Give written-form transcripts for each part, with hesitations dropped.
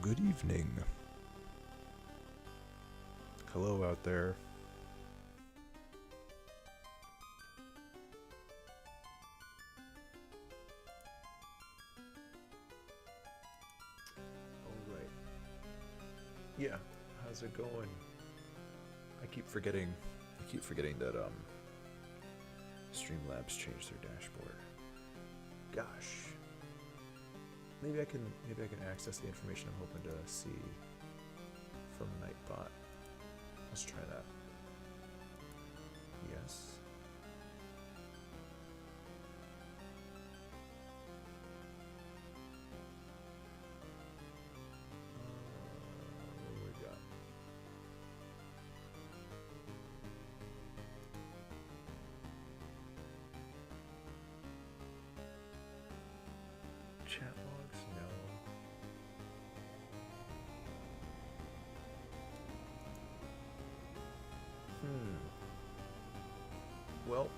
Good evening. Hello out there. Alright. Yeah, how's it going? I keep forgetting that Streamlabs changed their dashboard. Gosh. Maybe I can access the information I'm hoping to see from Nightbot. Let's try that. Yes. What do we got? Chat logs? No. Well,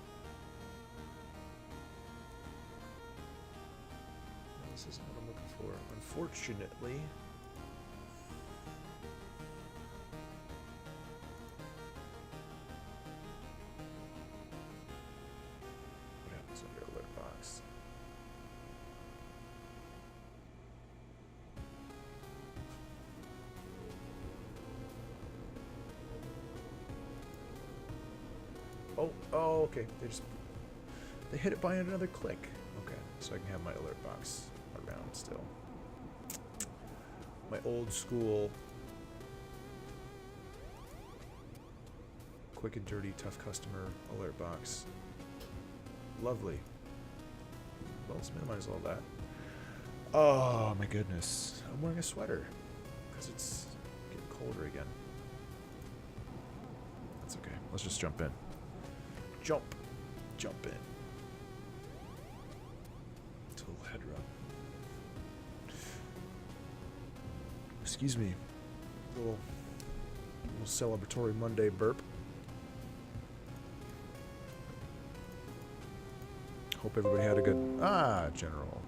this isn't what I'm looking for, unfortunately. What happens under alert box? Oh, okay. They hit it by another click. Okay, so I can have my alert box around still. My old school, quick and dirty, tough customer alert box. Lovely. Well, let's minimize all that. Oh my goodness. I'm wearing a sweater because it's getting colder again. That's okay. Let's just jump in. Jump in. It's a little head rub. Excuse me. Little celebratory Monday burp. Hope everybody had a good general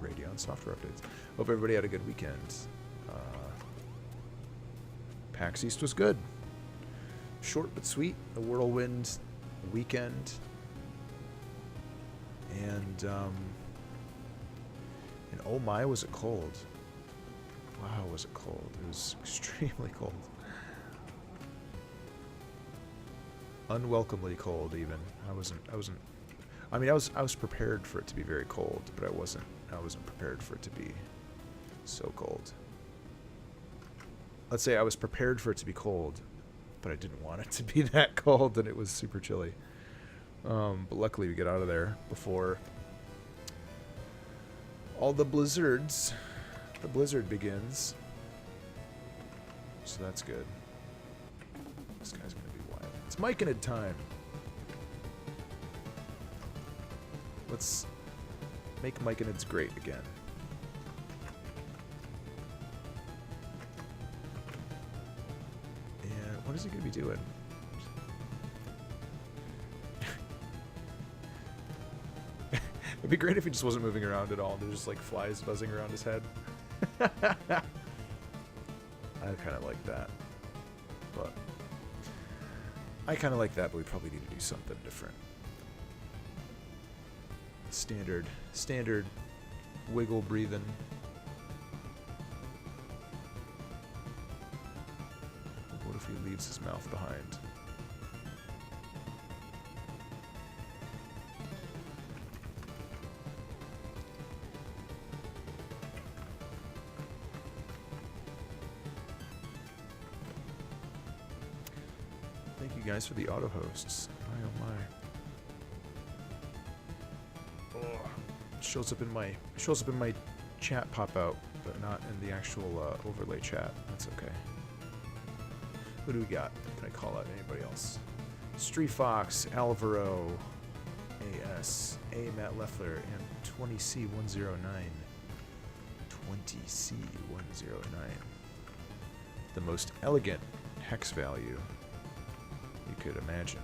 Radeon software updates. Hope everybody had a good weekend. PAX East was good. Short but sweet. A whirlwind weekend. And oh my, was it cold. Wow, was it cold. It was extremely cold. Unwelcomely cold even. I mean, I was prepared for it to be very cold, but I wasn't prepared for it to be so cold. Let's say I was prepared for it to be cold, but I didn't want it to be that cold, and it was super chilly. But luckily we get out of there before all the blizzard begins. So that's good. This guy's gonna be wild. It's Myconid time. Let's make Myconids great again. And what is he gonna be doing? It'd be great if he just wasn't moving around at all. There's just like flies buzzing around his head. I kind of like that. But we probably need to do something different. Standard wiggle breathing. What if he leaves his mouth behind? Thank you guys for the auto hosts. My oh my. Oh, shows up in my chat pop out, but not in the actual overlay chat. That's okay. Who do we got? Can I call out anybody else? Street Fox, Alvaro, AS, A Matt Leffler, and 20C109. 20C109. The most elegant hex value you could imagine.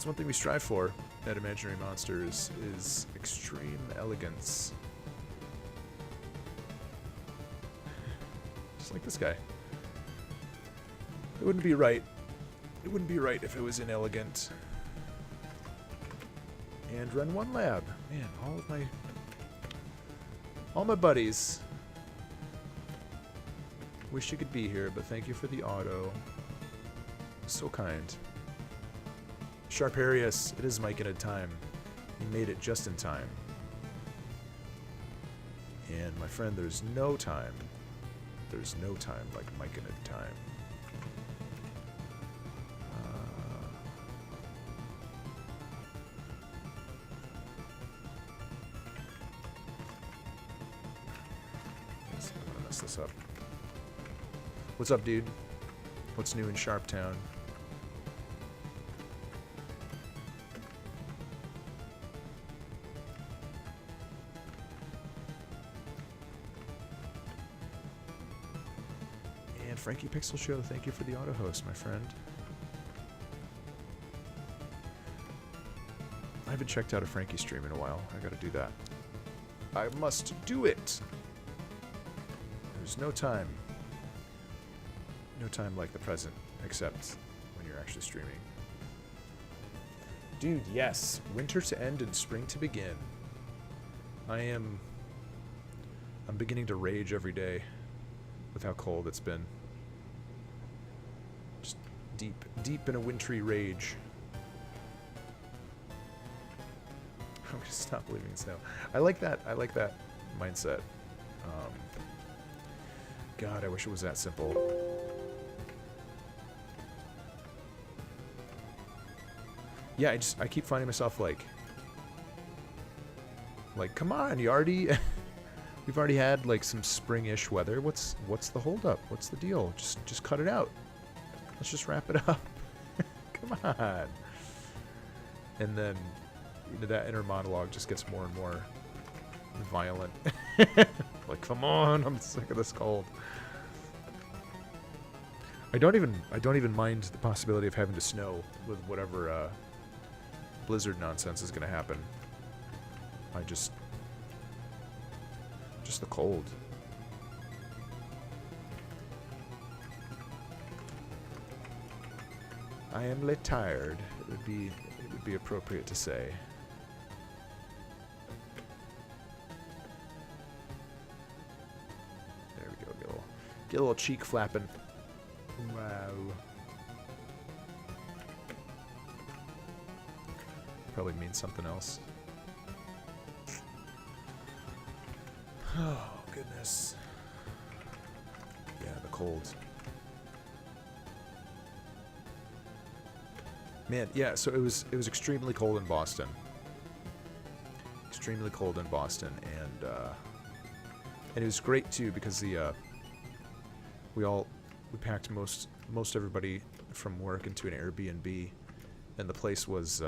That's one thing we strive for at Imaginary Monsters, is extreme elegance. Just like this guy. It wouldn't be right. It wouldn't be right if it was inelegant. And Run 1 Lab. Man, all my buddies. Wish you could be here, but thank you for the auto. So kind. Sharparius, it is Mike in a time. He made it just in time. And my friend, there's no time. There's no time like Mike in a time. I'm gonna mess this up. What's up, dude? What's new in Sharptown? And Frankie Pixel Show, thank you for the auto host, my friend. I haven't checked out a Frankie stream in a while. I gotta do that. I must do it! There's no time. No time like the present, except when you're actually streaming. Dude, yes. Winter to end and spring to begin. I'm beginning to rage every day with how cold it's been. Just deep in a wintry rage. I'm gonna stop believing in snow. I like that mindset. God, I wish it was that simple. Yeah, I keep finding myself like, come on, you already, we've already had like some spring-ish weather. What's the holdup? What's the deal? Just cut it out. Let's just wrap it up. Come on. And then that inner monologue just gets more and more violent. Like, come on, I'm sick of this cold. I don't even mind the possibility of having to snow with whatever blizzard nonsense is going to happen. Just the cold. I am lit tired. It would be appropriate to say. There we go. Get a little cheek flapping. Wow. Probably means something else. Oh, goodness. Yeah, the cold. Man, yeah, so it was extremely cold in Boston. Extremely cold in Boston, and it was great too because we packed most everybody from work into an Airbnb, and the place was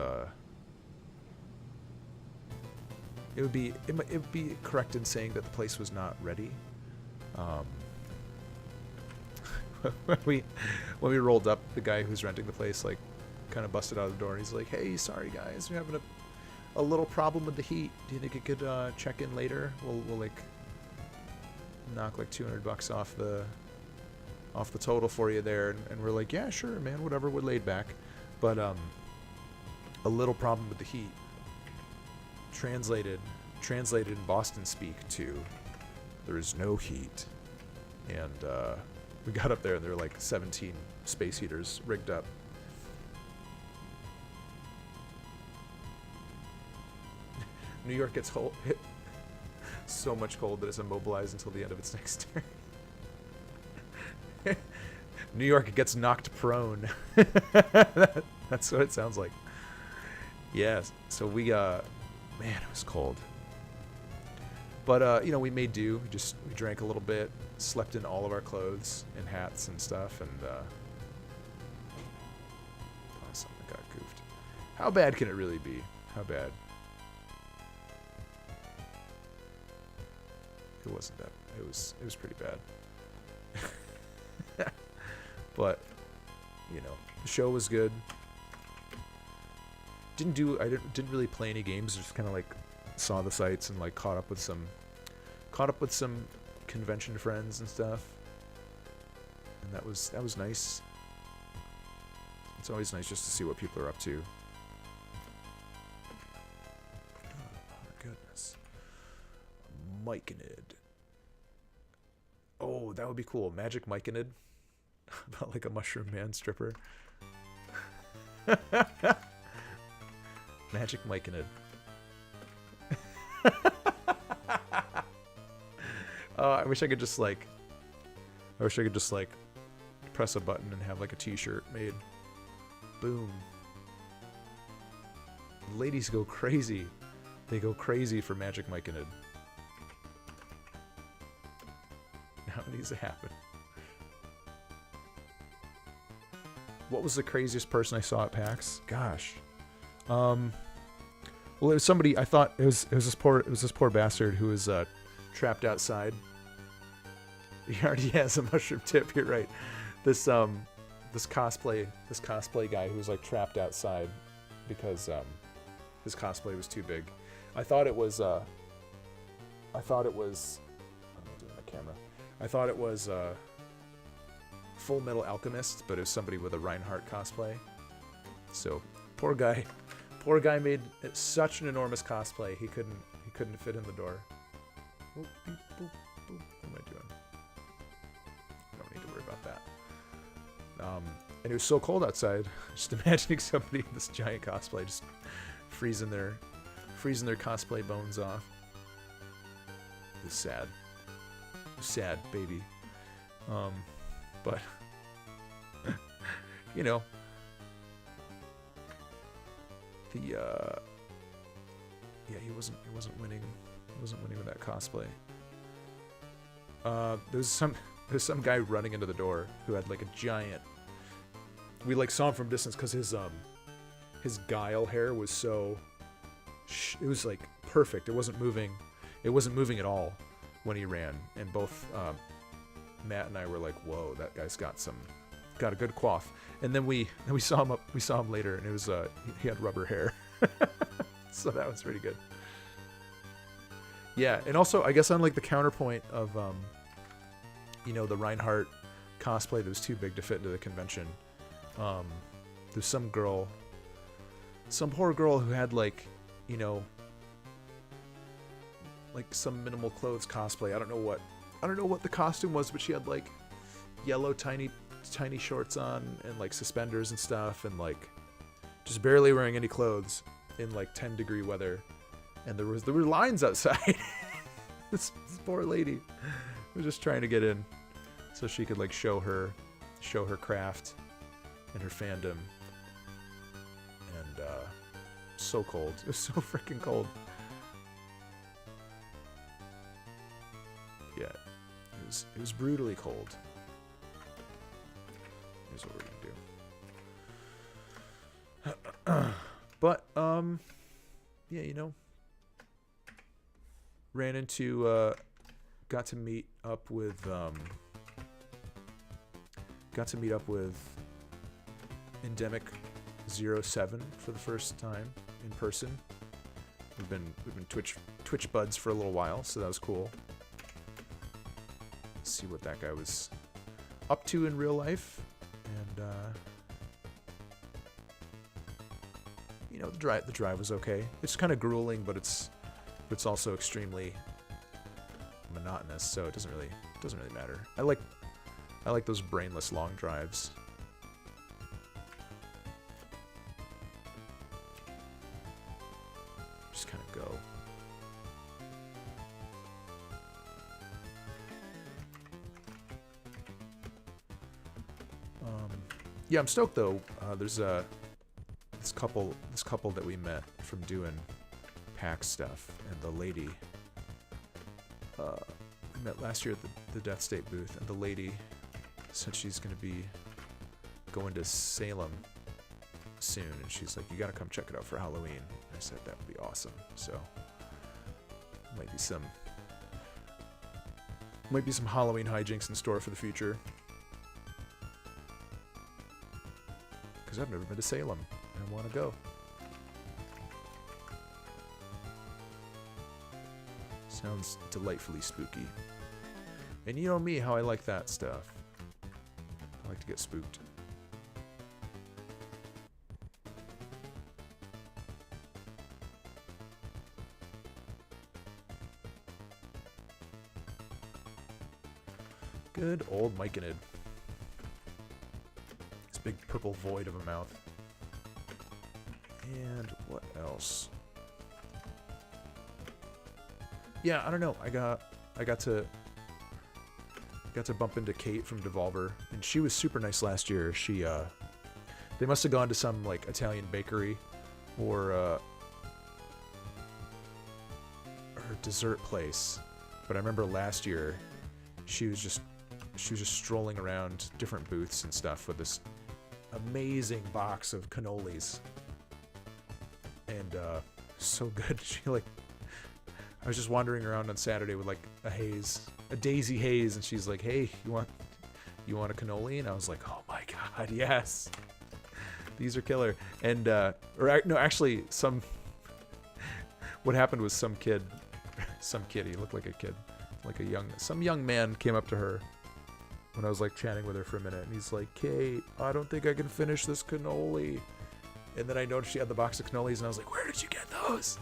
it would be correct in saying that the place was not ready. When we rolled up, the guy who's renting the place like kind of busted out of the door, and he's like, "Hey, sorry guys, we're having a little problem with the heat. Do you think you could check in later? We'll like knock like $200 off the total for you there." And we're like, "Yeah, sure, man, whatever. We're laid back." But a little problem with the heat. Translated in Boston speak to, there is no heat. And we got up there and there were like 17 space heaters rigged up. New York gets hit so much cold that it's immobilized until the end of its next turn. New York gets knocked prone. That's what it sounds like. Yes. So we man, it was cold. But we made do. We drank a little bit, slept in all of our clothes and hats and stuff, and something got goofed. How bad can it really be? How bad? It wasn't that. It was pretty bad. But the show was good. didn't really play any games. Just kind of like saw the sites and like caught up with some convention friends and stuff. And that was nice. It's always nice just to see what people are up to. Oh my goodness. Myconid. Oh, that would be cool. Magic Myconid. About like a mushroom man stripper. Magic Myconid. I wish I could just like press a button and have like a t-shirt made. Boom. Ladies go crazy. They go crazy for Magic Myconid. Now it needs to happen. What was the craziest person I saw at PAX? Gosh. Well, it was somebody. I thought it was this poor bastard who was trapped outside. He already has a mushroom tip. You're right. This cosplay guy who was like trapped outside because his cosplay was too big. I thought it was. I'm not doing my camera. I thought it was Full Metal Alchemist, but it was somebody with a Reinhardt cosplay. So poor guy made such an enormous cosplay he couldn't fit in the door. Oop, boop, boop, boop. What am I doing? I don't need to worry about that. And it was so cold outside. Just imagining somebody in this giant cosplay just freezing their cosplay bones off. It was sad. It was sad, baby. But you know, yeah, he wasn't winning. He wasn't winning with that cosplay. There's some guy running into the door who had like a giant. We like saw him from distance because his guile hair was so. It was like perfect. It wasn't moving. It wasn't moving at all when he ran. And both Matt and I were like, "Whoa, that guy's got a good coif." And then we saw him later, and it was he had rubber hair. So that was pretty good. Yeah, and also I guess on like the counterpoint of the Reinhardt cosplay that was too big to fit into the convention. There's some poor girl who had like some minimal clothes cosplay. I don't know what the costume was, but she had like yellow tiny shorts on and like suspenders and stuff, and like just barely wearing any clothes in like 10-degree weather. And there were lines outside. this poor lady was just trying to get in so she could like show her craft and her fandom. And so cold. It was so freaking cold. Yeah, it was brutally cold. Here's what we're gonna do. But yeah, ran into got to meet up with Endemic 07 for the first time in person. We've been Twitch buds for a little while, so that was cool. Let's see what that guy was up to in real life, and the drive was okay. It's kind of grueling, but it's also extremely monotonous, so it doesn't really matter. I like those brainless long drives. Just kind of go. Yeah, I'm stoked though. There's this couple that we met from doing PAX stuff, and the lady we met last year at the Death State booth, and the lady said she's gonna be going to Salem soon, and she's like, "You gotta come check it out for Halloween." And I said that would be awesome. So might be some Halloween hijinks in store for the future. Because I've never been to Salem, and I want to go. Sounds delightfully spooky. And you know me, how I like that stuff. I like to get spooked. Good old Myconid. This big purple void of a mouth. And what else? Yeah, I don't know. I got to bump into Kate from Devolver, and she was super nice last year. She they must have gone to some like Italian bakery or dessert place. But I remember last year she was just strolling around different booths and stuff with this amazing box of cannolis. And so good. She like, I was just wandering around on Saturday with like a daisy haze, and she's like, "Hey, you want a cannoli?" And I was like, "Oh my god, yes, these are killer." And no, actually, what happened was some kid, he looked like a kid, like some young man came up to her when I was like chatting with her for a minute, and he's like, "Kate, I don't think I can finish this cannoli." And then I noticed she had the box of cannolis, and I was like, "Where did you get those?"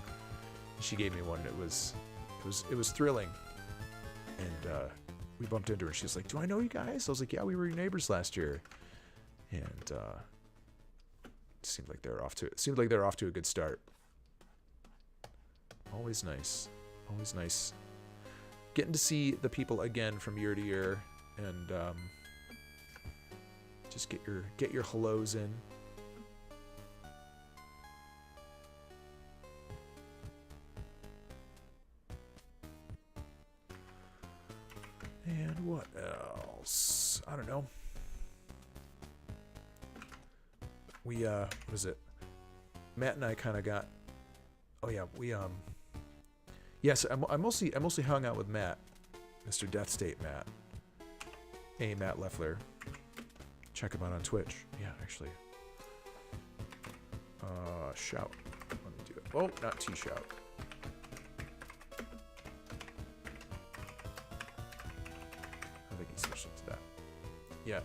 And she gave me one. It was thrilling. And we bumped into her, and she's like, "Do I know you guys?" I was like, "Yeah, we were your neighbors last year." And it seemed like they were off to a good start. Always nice. Always nice. Getting to see the people again from year to year, and just get your hellos in. And what else? I don't know. We what is it? Matt and I kind of got. Oh yeah, we Yes, I mostly hung out with Matt, Mr. Death State Matt. Hey, Matt Leffler. Check him out on Twitch. Yeah, actually. Shout. Let me do it. Oh, not T-shout. I think he switched it to that. Yeah.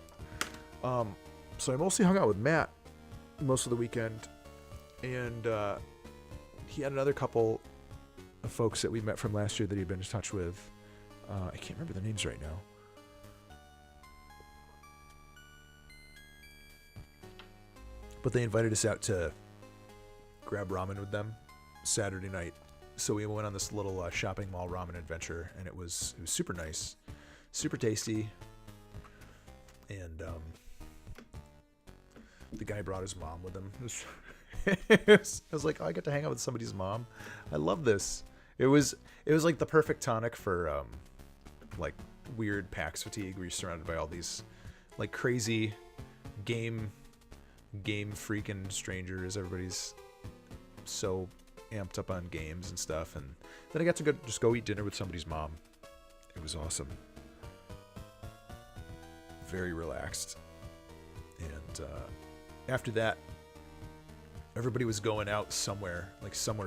So I mostly hung out with Matt most of the weekend, and he had another couple of folks that we met from last year that he'd been in touch with. I can't remember the names right now. But they invited us out to grab ramen with them Saturday night. So we went on this little shopping mall ramen adventure, and it was super nice, super tasty. And the guy brought his mom with him. I was like, oh, I get to hang out with somebody's mom. I love this. It was like the perfect tonic for like weird PAX fatigue, where you're surrounded by all these like crazy game freaking strangers. Everybody's so amped up on games and stuff, and then I got to go eat dinner with somebody's mom. It was awesome. Very relaxed. And after that, everybody was going out somewhere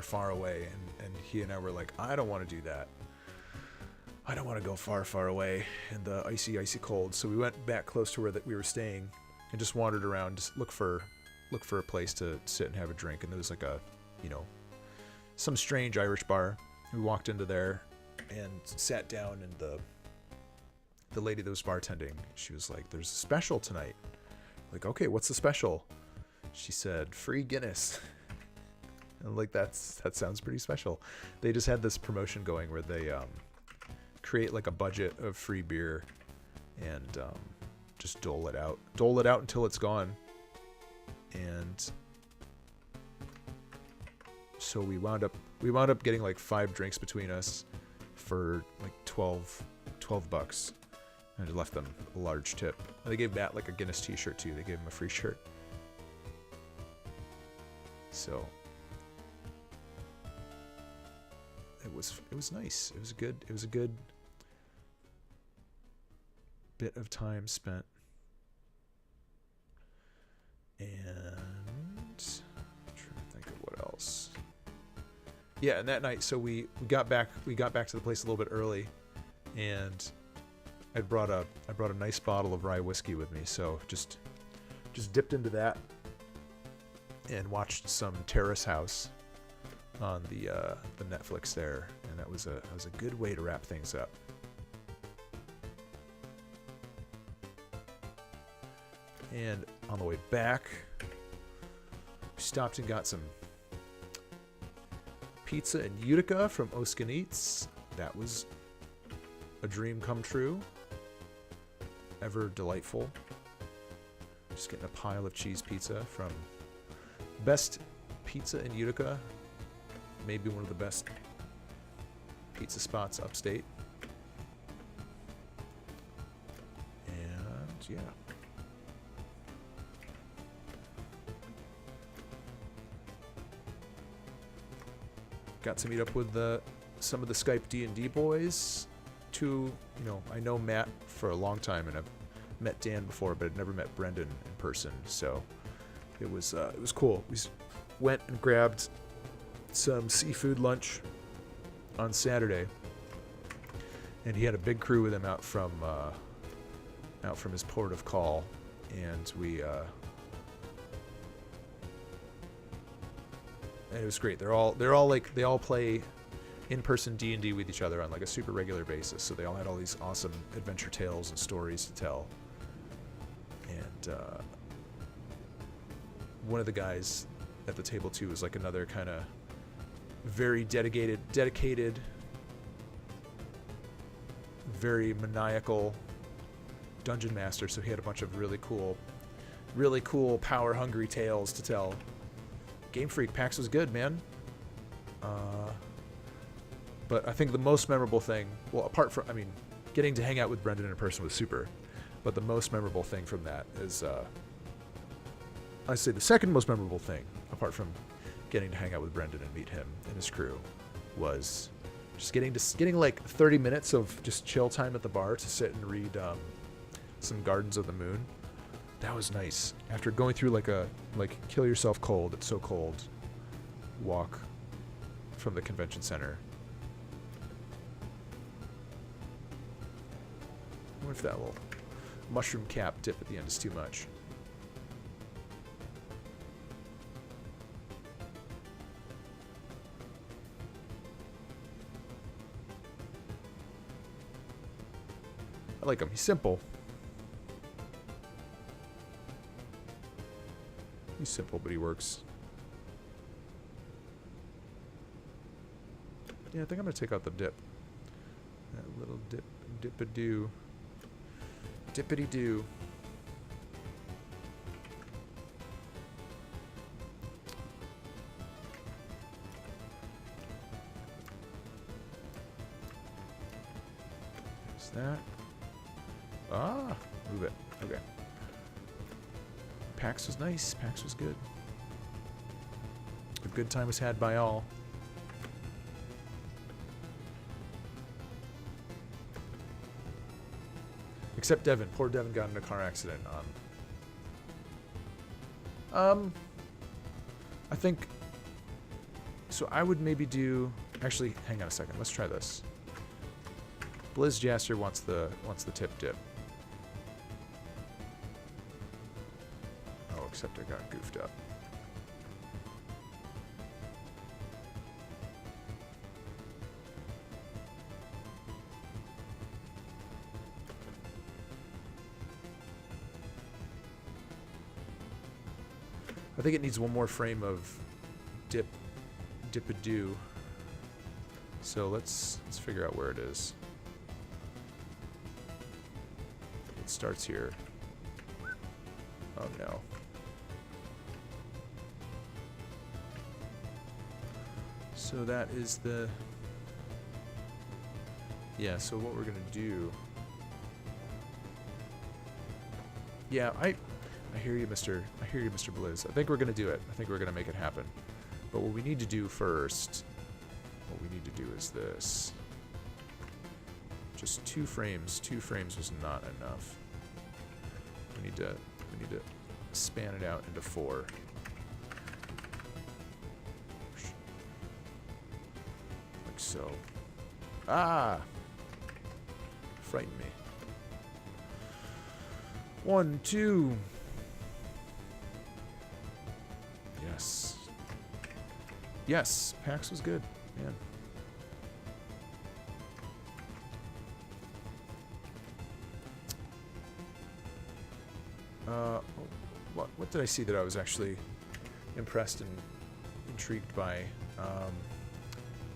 far away, and he and I were like, I don't want to do that. I don't want to go far away in the icy cold. So we went back close to where we were staying and just wandered around, just look for a place to sit and have a drink. And there was like some strange Irish bar. We walked into there and sat down, and the lady that was bartending, she was like, "There's a special tonight." Like, okay, what's the special? She said, "Free Guinness." And like, that sounds pretty special. They just had this promotion going where they create like a budget of free beer and just dole it out until it's gone. And so we wound up getting like 5 drinks between us for like $12. And I left them a large tip. And they gave Matt like a Guinness t-shirt too. They gave him a free shirt. So it was nice. It was a good bit of time spent. And I'm trying to think of what else. Yeah, and that night, so we got back to the place a little bit early, and I brought a nice bottle of rye whiskey with me, so just dipped into that and watched some Terrace House on the Netflix there, and that was a good way to wrap things up. And on the way back, we stopped and got some pizza in Utica from Oskin Eats. That was a dream come true. Ever delightful. Just getting a pile of cheese pizza from best pizza in Utica. Maybe one of the best pizza spots upstate. And yeah. Got to meet up with some of the Skype D&D boys. I know Matt for a long time, and I've met Dan before, but I'd never met Brendan in person. So it was cool. We went and grabbed some seafood lunch on Saturday, and he had a big crew with him out from his port of call, and and it was great. They all play in-person D&D with each other on like a super regular basis. So they all had all these awesome adventure tales and stories to tell. And one of the guys at the table too was like another kind of very dedicated, very maniacal dungeon master. So he had a bunch of really cool power-hungry tales to tell. Game Freak PAX was good, man. But I think the most memorable thing, well, apart from, getting to hang out with Brendan in person was super. But the most memorable thing from that is, I'd say the second most memorable thing, apart from getting to hang out with Brendan and meet him and his crew, was just getting like 30 minutes of just chill time at the bar to sit and read some Gardens of the Moon. That was nice. After going through like kill yourself cold, it's so cold, walk from the convention center. I wonder if that little mushroom cap dip at the end is too much. I like him. He's simple. He's simple, but he works. Yeah, I think I'm going to take out the dip. That little dip-a-doo. Dippity-doo. There's that. Ah, move it. Okay. PAX was nice. PAX was good. A good time was had by all. Except Devin. Poor Devin got in a car accident. I think... So I would maybe do... Actually, hang on a second. Let's try this. Blizz Jaster wants the tip dip. Oh, except I got goofed up. I think it needs one more frame of dip-a-doo. So let's figure out where it is. It starts here. Oh no. So that is the... Yeah, so what we're gonna do... Yeah, I hear you, Mr. Blizz. I think we're gonna do it. I think we're gonna make it happen. But what we need to do first, what we need to do is this. Just 2 frames. 2 frames was not enough. We need to span it out into 4. so. Ah! Frighten me. 1, 2. Yes. Yes, PAX was good, man. What did I see that I was actually impressed and intrigued by?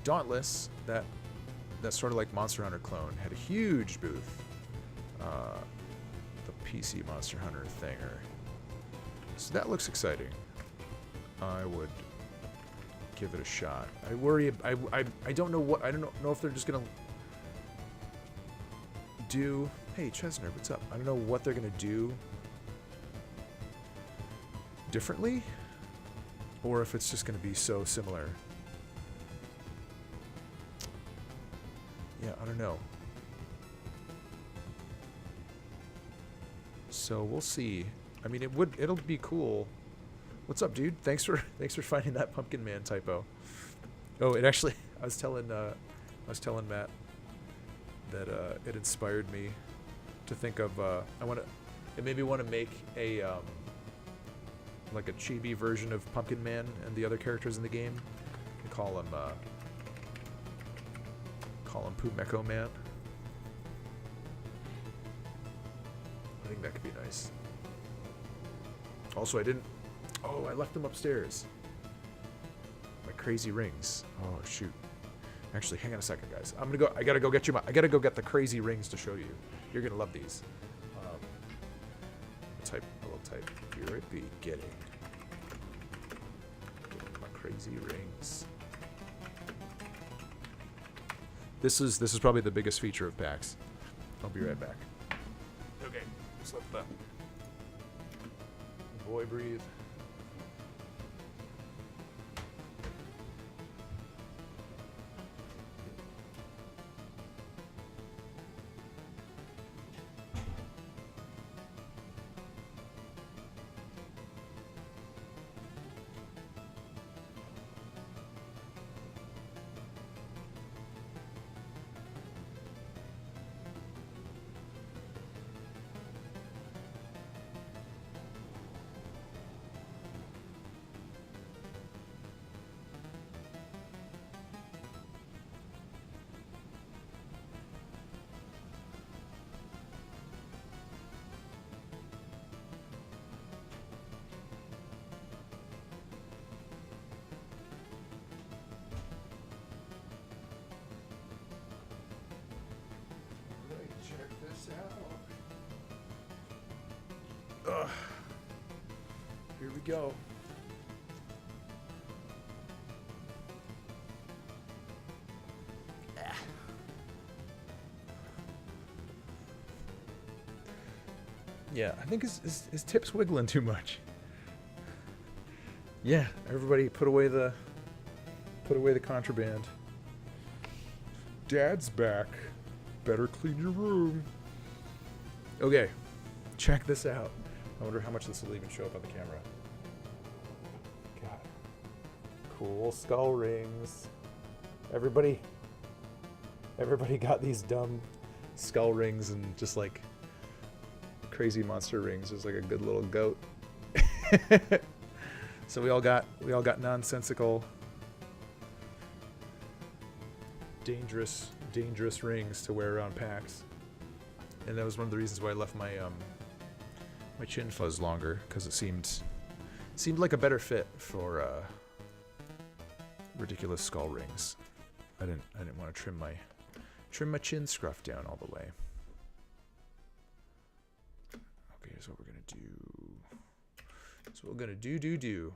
Dauntless, that sort of like Monster Hunter clone, had a huge booth. The PC Monster Hunter thinger. So that looks exciting. I would give it a shot. I worry. I don't know what. I don't know if they're just gonna do. Hey Chesner, what's up? I don't know what they're gonna do differently, or if it's just gonna be so similar. Yeah, I don't know. So we'll see. I mean, it'll be cool. What's up, dude? Thanks for finding that Pumpkin Man typo. Oh, it actually, I was telling Matt that it inspired me to think of it made me want to make a like a chibi version of Pumpkin Man and the other characters in the game. And call him Pumeko Man. I think that could be nice. Also, I left them upstairs. My crazy rings. Oh shoot. Actually, hang on a second, guys. I gotta go get the crazy rings to show you. You're gonna love these. I will type. Be right be getting my crazy rings. This is probably the biggest feature of PAX. I'll be right back. Okay, just let the boy breathe. Ugh. Here we go. Yeah, I think his tip's wiggling too much. Yeah, everybody put away the contraband. Dad's back. Better clean your room. Okay, check this out. I wonder how much this will even show up on the camera. God. Cool skull rings. Everybody got these dumb skull rings and just like crazy monster rings. There's like a good little goat. So we all got nonsensical, dangerous rings to wear around PAX. And that was one of the reasons why I left my my chin fuzz longer, because it seemed like a better fit for ridiculous skull rings. I didn't want to trim my chin scruff down all the way. Okay, here's what we're gonna do. So we're gonna do.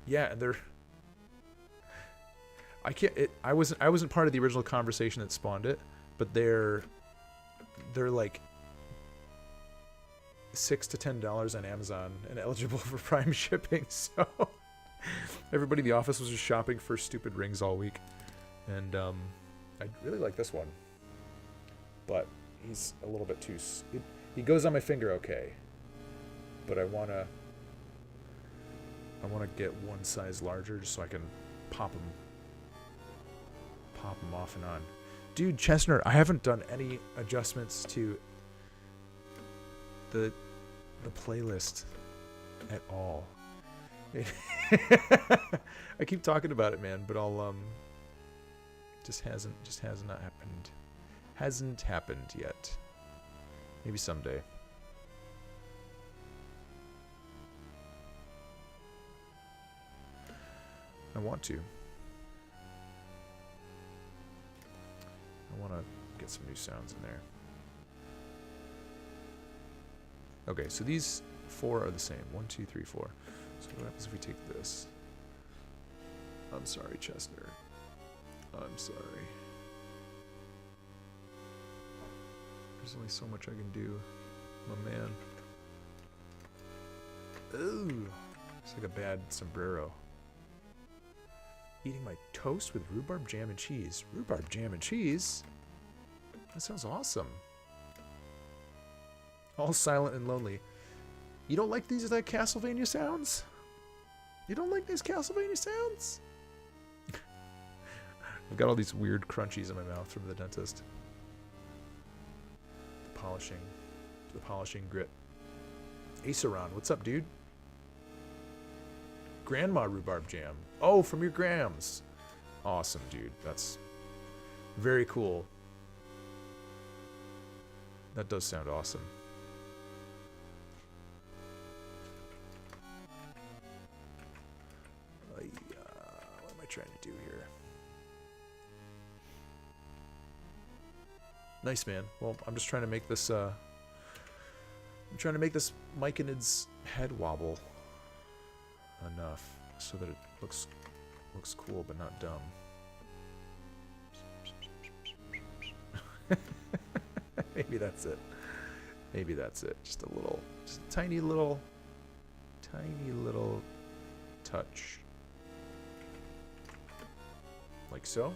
Yeah, and they're. I wasn't part of the original conversation that spawned it, but they're like $6 to $10 on Amazon and eligible for Prime shipping. So everybody in the office was just shopping for stupid rings all week, and I really like this one, but he's a little bit too. He goes on my finger okay, but I wanna get one size larger just so I can pop pop them off and on. Dude, Chestnut, I haven't done any adjustments to the playlist at all. I keep talking about it, man, but I'll just has not happened. Hasn't happened yet. Maybe someday. I want to. I want to get some new sounds in there. Okay, so these 4 are the same. 1, 2, 3, 4. So what happens if we take this? I'm sorry, Chester. I'm sorry. There's only so much I can do, my man. Ooh, it's like a bad sombrero. Eating my toast with rhubarb jam and cheese. Rhubarb jam and cheese? That sounds awesome. All silent and lonely. You don't like these like Castlevania sounds? You don't like these Castlevania sounds? I've got all these weird crunchies in my mouth from the dentist. The polishing grit. Aceron, what's up, dude? Grandma rhubarb jam. Oh, from your grams. Awesome, dude. That's very cool. That does sound awesome. What am I trying to do here? Nice, man. Well, I'm just trying to make this I'm trying to make this Myconid's head wobble enough so that it looks cool but not dumb. Maybe that's it. Maybe that's it. Just a tiny little touch. Like so.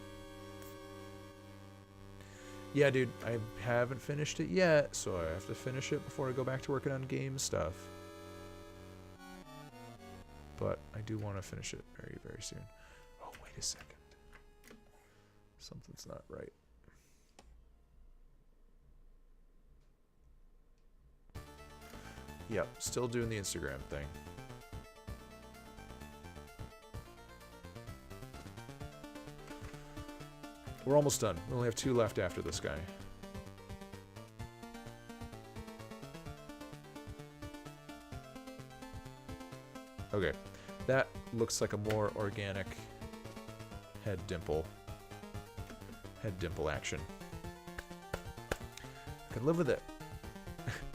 Yeah, dude, I haven't finished it yet, so I have to finish it before I go back to working on game stuff. But I do want to finish it very, very soon. Oh, wait a second. Something's not right. Yep, still doing the Instagram thing. We're almost done. We only have 2 left after this guy. Okay, that looks like a more organic head dimple action. I can live with it.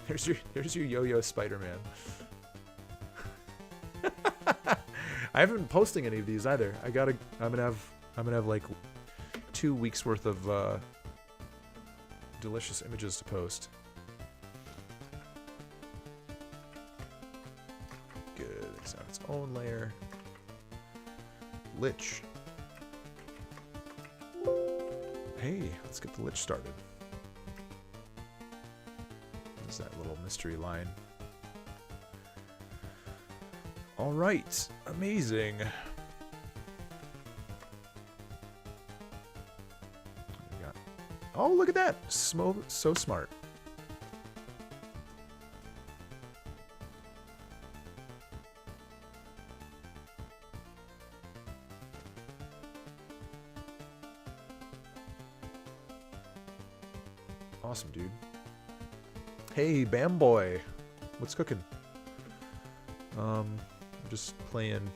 There's your yo-yo Spider-Man. I haven't been posting any of these either. I'm gonna have like 2 weeks worth of delicious images to post. Good. It's on its own layer. Lich. Hey, let's get the lich started. There's that little mystery line. All right, amazing. Oh, look at that! So smart. Awesome, dude. Hey, Bam Boy. What's cooking? I'm just playing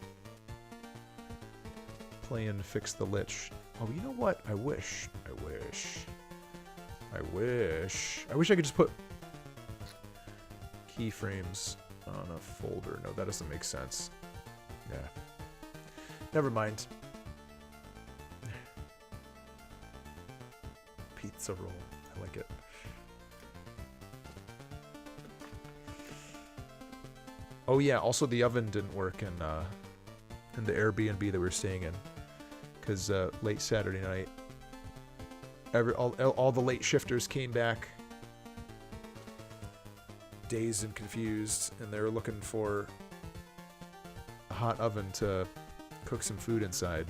Fix the Lich. Oh, you know what? I wish I could just put keyframes on a folder. No, that doesn't make sense. Yeah. Never mind. Pizza roll. I like it. Oh yeah, also the oven didn't work in the Airbnb that we were staying in. Because late Saturday night, all the late shifters came back dazed and confused, and they were looking for a hot oven to cook some food inside.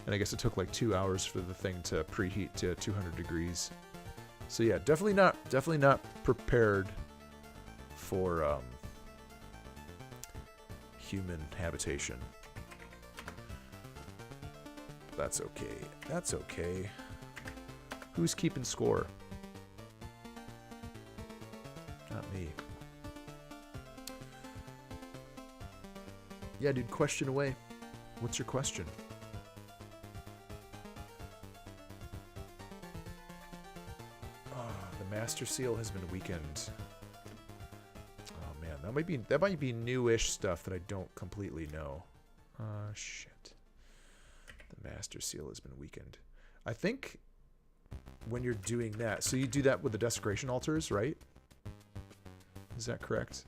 And I guess it took like 2 hours for the thing to preheat to 200 degrees. So yeah, definitely not prepared for human habitation. That's okay. That's okay. Who's keeping score? Not me. Yeah, dude, question away. What's your question? The Master Seal has been weakened. Oh man, that might be newish stuff that I don't completely know. Shit. The Master Seal has been weakened. I think when you're doing that, so you do that with the desecration altars, right? Is that correct?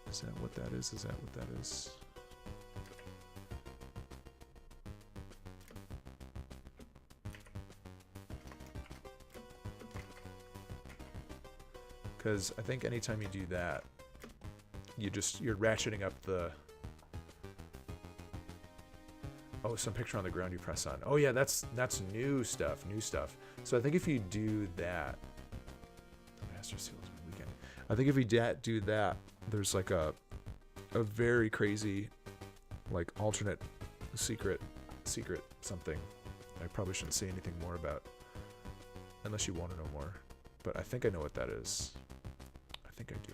Is that what that is? Is that what that is? Because I think anytime you do that, you're ratcheting up the... Oh, some picture on the ground you press on. Oh yeah, that's new stuff, So I think if you do that, the Master Seal is my weekend. I think if you do that, there's like a very crazy, like alternate secret something. I probably shouldn't say anything more about, unless you want to know more. But I think I know what that is. I think I do.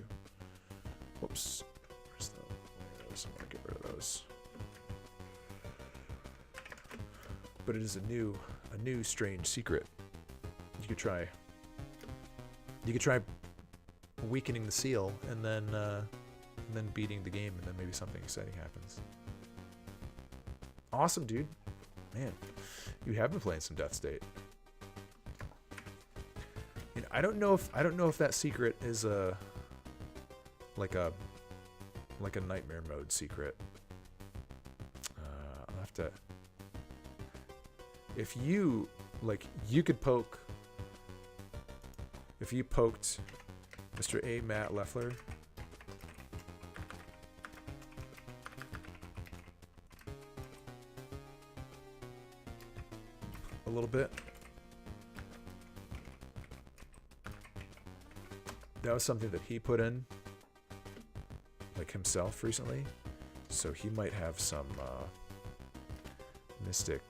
Whoops. Where's the layers? I want to get rid of those. But it is a new strange secret. You could try weakening the seal and then beating the game, and then maybe something exciting happens. Awesome, dude. Man, you have been playing some Death State. You know, I don't know if that secret is like a nightmare mode secret. I'll have to. If you could poke. If you poked Mr. A. Matt Leffler. A little bit. That was something that he put in, like himself recently. So he might have some mystic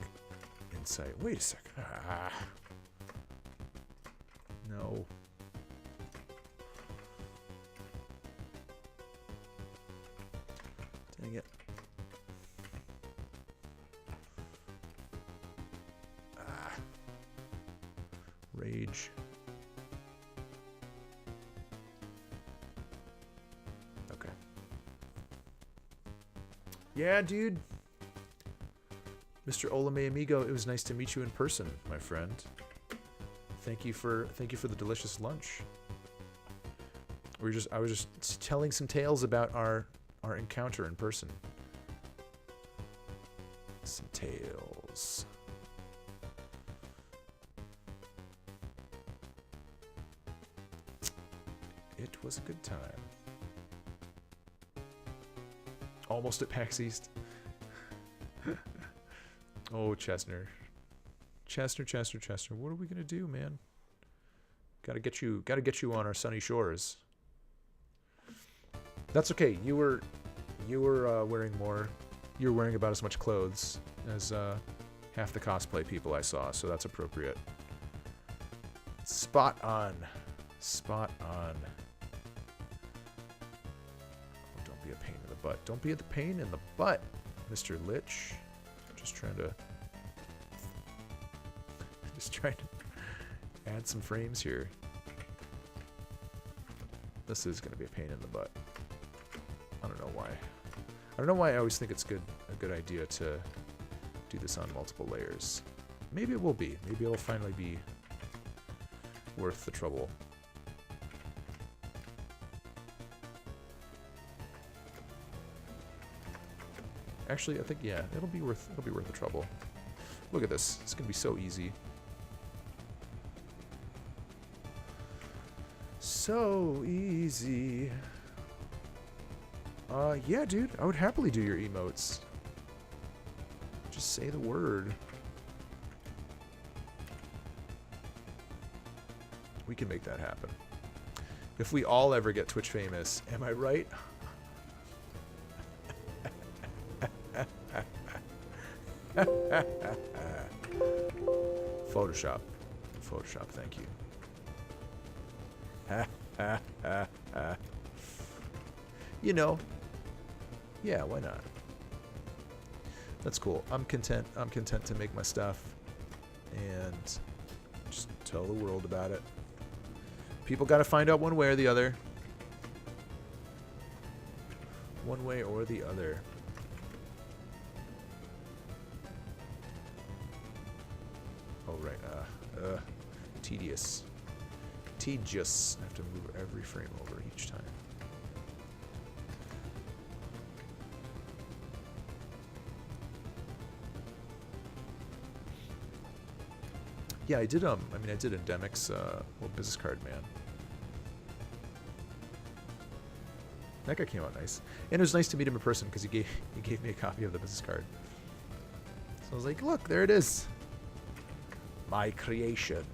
insight. Wait a second. Ah. No. Dang it. Ah. Rage. Okay. Yeah, dude. Mr. Olame Amigo, it was nice to meet you in person, my friend. Thank you for the delicious lunch. I was just telling some tales about our encounter in person. Some tales. It was a good time. Almost at PAX East. Oh, Chestnur. Chestnur, what are we gonna do, man? Gotta get you on our sunny shores. That's okay. You were wearing more. You were wearing about as much clothes as half the cosplay people I saw, so that's appropriate. Spot on. Spot on. Oh, don't be a pain in the butt. Don't be a pain in the butt, Mr. Lich. Just trying to add some frames here. This is going to be a pain in the butt. I don't know why. I don't know why I always think it's a good idea to do this on multiple layers. Maybe it will be. Maybe it'll finally be worth the trouble. Actually, I think yeah, it'll be worth the trouble. Look at this. It's gonna be so easy. So easy. Yeah, dude. I would happily do your emotes. Just say the word. We can make that happen. If we all ever get Twitch famous, am I right? Photoshop. Photoshop, thank you. You know. Yeah, why not? That's cool. I'm content to make my stuff and just tell the world about it. People got to find out one way or the other. One way or the other. Oh, right. Tedious. Tedious. I have to move every frame over each time. Yeah, I did. I did Endemic's business card, man. That guy came out nice, and it was nice to meet him in person because he gave me a copy of the business card. So I was like, look, there it is, my creation.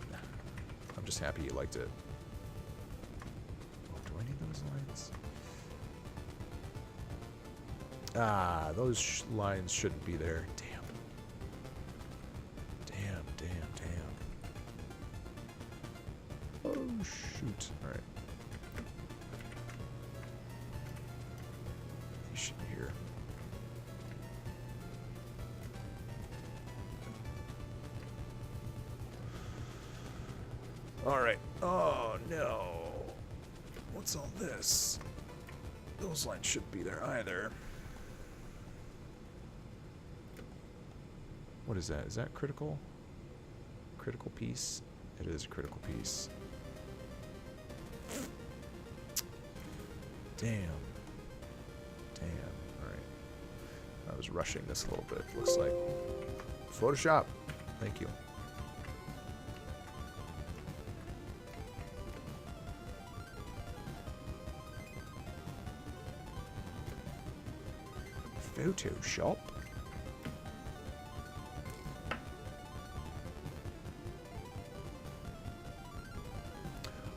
I'm just happy you liked it. Oh, do I need those lines? Ah, those lines shouldn't be there. Damn. Oh, shoot. Alright. He should be here. Alright. Oh, no. What's all this? Those lines shouldn't be there either. What is that? Is that critical? Critical piece? It is a critical piece. Damn. Alright. I was rushing this a little bit, looks like. Photoshop. Thank you. Photoshop.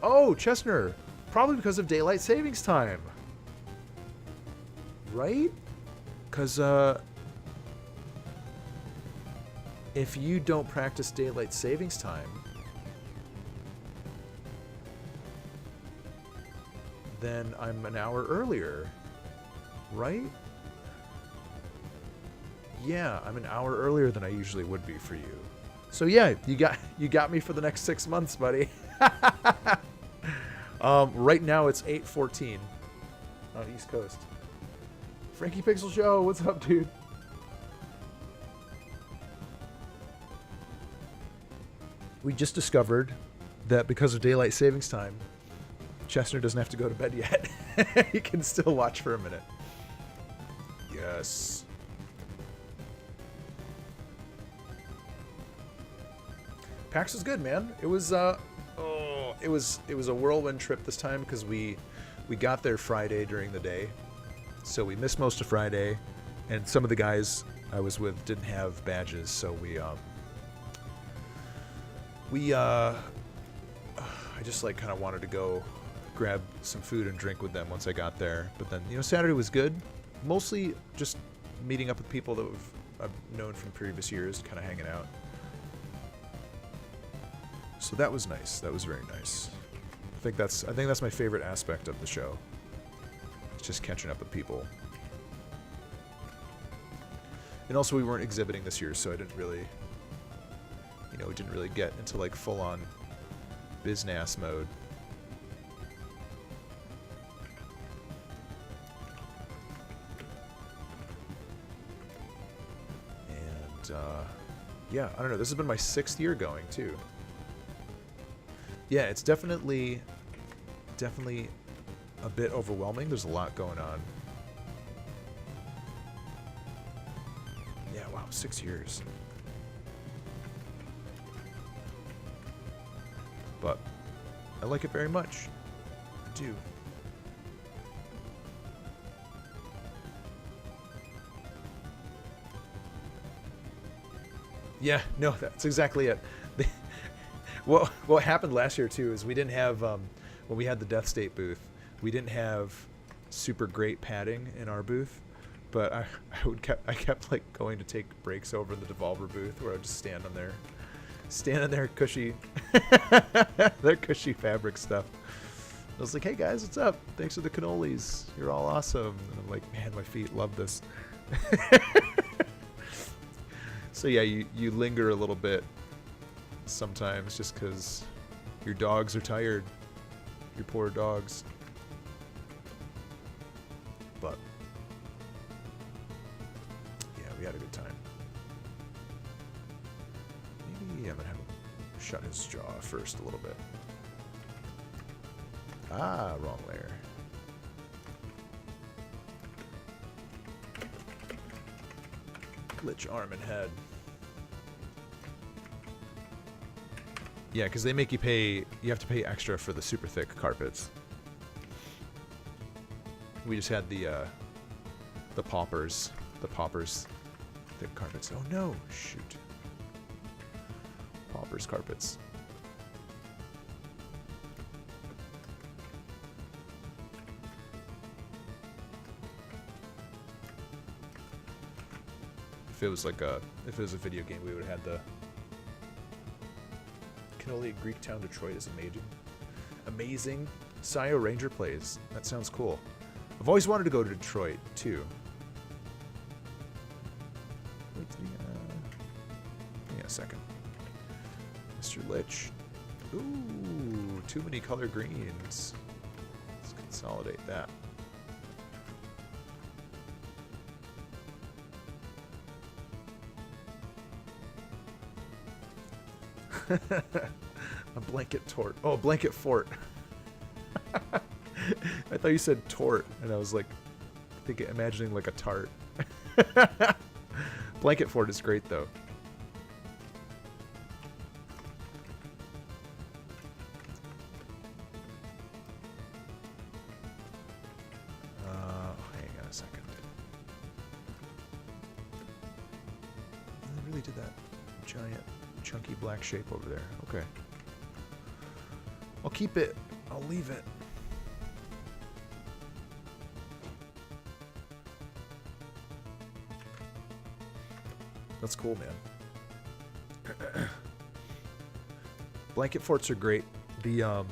Oh, Chestner. Probably because of daylight savings time. Right? Because, if you don't practice daylight savings time, then I'm an hour earlier. Right? Yeah, I'm an hour earlier than I usually would be for you. So yeah, you got me for the next 6 months, buddy. Right now it's 8:14 on East Coast. Frankie Pixel Show, what's up, dude? We just discovered that because of daylight savings time, Chestner doesn't have to go to bed yet. He can still watch for a minute. Yes. PAX was good, man. It was it was a whirlwind trip this time because we got there Friday during the day, so we missed most of Friday, and some of the guys I was with didn't have badges, so I just like kind of wanted to go grab some food and drink with them once I got there. But then, you know, Saturday was good, mostly just meeting up with people that I've known from previous years, kind of hanging out. So that was nice. That was very nice. I think that's my favorite aspect of the show. It's just catching up with people. And also we weren't exhibiting this year, so I didn't really, you know, we didn't really get into like full-on business mode. And yeah, I don't know. This has been my 6th year going too. Yeah, it's definitely a bit overwhelming. There's a lot going on. Yeah, wow, 6 years. But I like it very much. I do. Yeah, no, that's exactly it. What happened last year too is we didn't have when we had the Death State booth, we didn't have super great padding in our booth, but I kept like going to take breaks over in the Devolver booth where I'd just stand on their cushy their cushy fabric stuff. I was like, hey guys, what's up? Thanks for the cannolis. You're all awesome. And I'm like, man, my feet love this. So yeah, you linger a little bit sometimes just because your dogs are tired. Your poor dogs. But yeah, we had a good time. Maybe I'm gonna have him shut his jaw first a little bit. Ah, wrong layer. Glitch arm and head. Yeah, because they make you pay. You have to pay extra for the super thick carpets. We just had the poppers thick carpets. Oh no! Shoot. Poppers carpets. If it was a video game, we would have had the Cannoli Greek Town Detroit is amazing. Sayo Ranger plays. That sounds cool. I've always wanted to go to Detroit too. Wait, give me a second. Mr. Lich. Ooh, too many color greens. Let's consolidate that. A blanket tort. Oh, a blanket fort. I thought you said tort, and I was like, imagining like a tart. Blanket fort is great though. Hang on a second. I really did that giant chunky black shape over there. Okay. I'll keep it. I'll leave it. That's cool, man. Blanket forts are great. The oh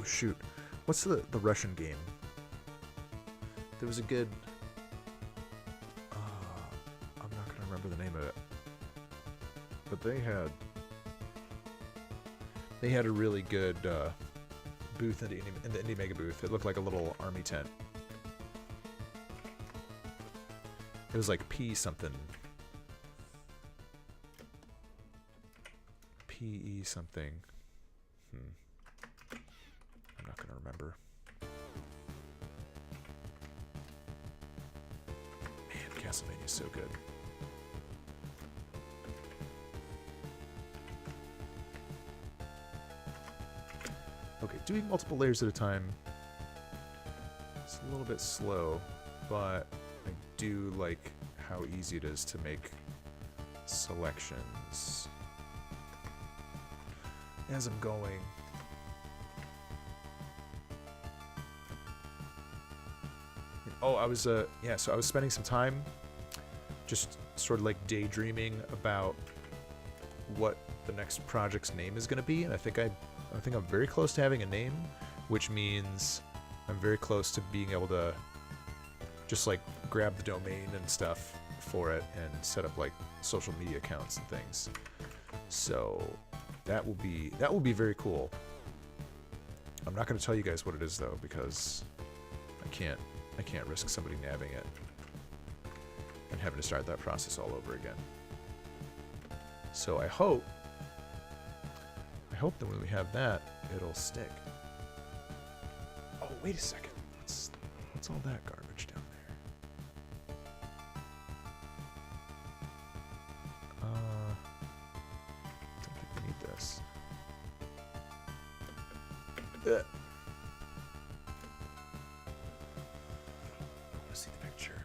shoot. What's the Russian game? There was a good I'm not gonna remember the name of it. But they had a really good booth in the Indie Mega booth. It looked like a little army tent. It was like P something. PE something. I'm not gonna remember. Man, Castlevania's so good. Okay, doing multiple layers at a time. It's a little bit slow, but I do like how easy it is to make selections as I'm going. Oh, I was yeah, so I was spending some time just sort of like daydreaming about what the next project's name is going to be, and I think I'm very close to having a name, which means I'm very close to being able to just like grab the domain and stuff for it and set up like social media accounts and things. So that will be very cool. I'm not going to tell you guys what it is though, because I can't risk somebody nabbing it and having to start that process all over again. So I hope that when we have that, it'll stick. Oh, wait a second. What's all that garbage down there? Don't think we need this. Ugh. I want to see the picture.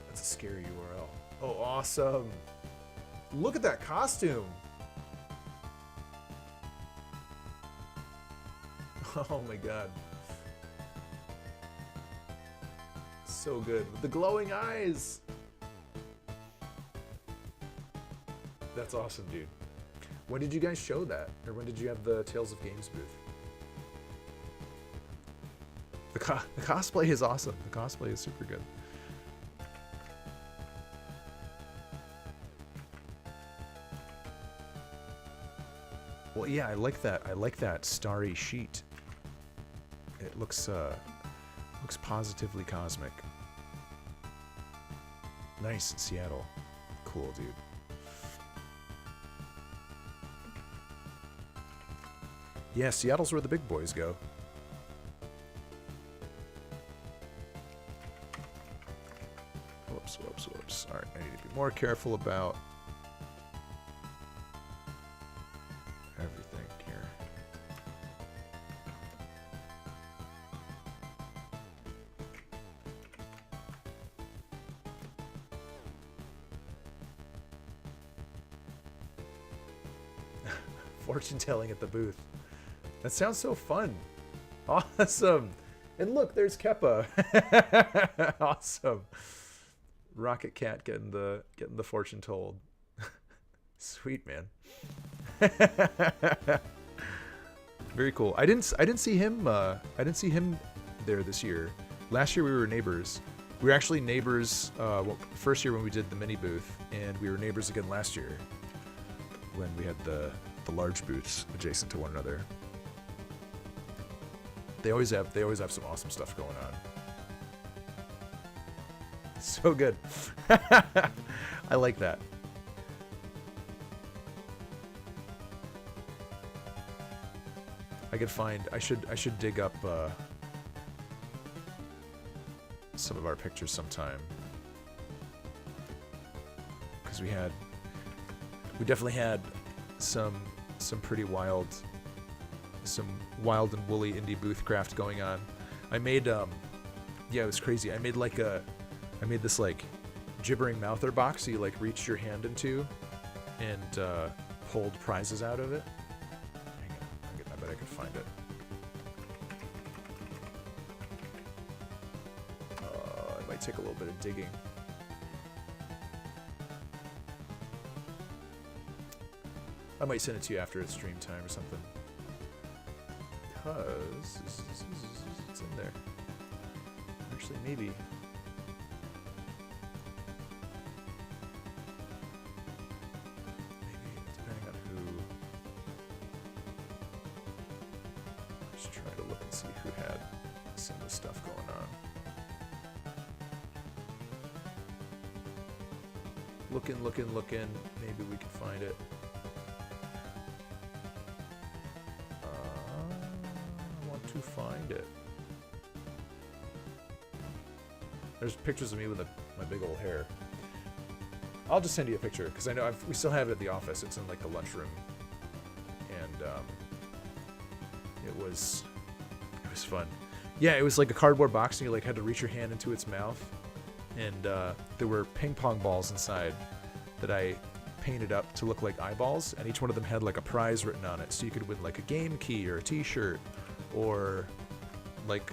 That's a scary URL. Oh, awesome. Look at that costume. Oh my god. So good. With the glowing eyes. That's awesome, dude. When did you guys show that? Or when did you have the Tales of Games booth? The cosplay is awesome. The cosplay is super good. Well, yeah, I like that. I like that starry sheet. It looks positively cosmic. Nice, Seattle. Cool, dude. Yeah, Seattle's where the big boys go. Whoops, whoops, whoops. Alright, I need to be more careful about everything here. Fortune telling at the booth. That sounds so fun. Awesome. And look, there's Keppa. Awesome. Rocket Cat getting the fortune told. Sweet, man. Very cool. I didn't see him there this year. Last year we were neighbors. We were actually neighbors first year when we did the mini booth, and we were neighbors again last year when we had the large booths adjacent to one another. They always have some awesome stuff going on. So good. I like that. I should dig up some of our pictures sometime, because we definitely had some pretty wild and woolly indie booth craft going on. I made yeah, it was crazy. I made this like gibbering mouther box so you like reached your hand into and pulled prizes out of it. Hang on, I bet I could find it. It might take a little bit of digging. I might send it to you after it's stream time or something. Because it's in there. Actually, maybe. Depending on who. Just try to look and see who had some of the stuff going on. Looking. Maybe we can find it. To find it. There's pictures of me with my big old hair. I'll just send you a picture because I know we still have it at the office. It's in like the lunchroom, and it was fun. Yeah, it was like a cardboard box, and you like had to reach your hand into its mouth, and there were ping pong balls inside that I painted up to look like eyeballs, and each one of them had like a prize written on it, so you could win like a game key or a T-shirt. Or like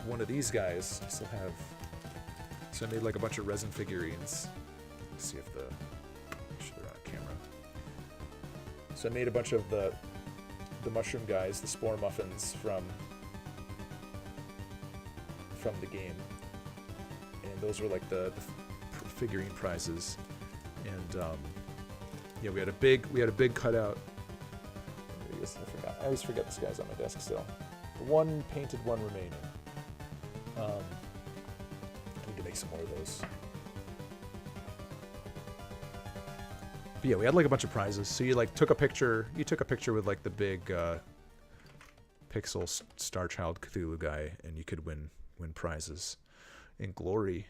one of these guys. I still have. So I made like a bunch of resin figurines. Let's see if make sure they're on camera. So I made a bunch of the mushroom guys, the spore muffins from the game, and those were like the figurine prizes. And yeah, we had a big cutout. I always forget this guy's on my desk still. The one painted one remaining. I need to make some more of those. But yeah, we had like a bunch of prizes. So you like took a picture. You took a picture with like the big pixel Star Child Cthulhu guy, and you could win prizes in glory.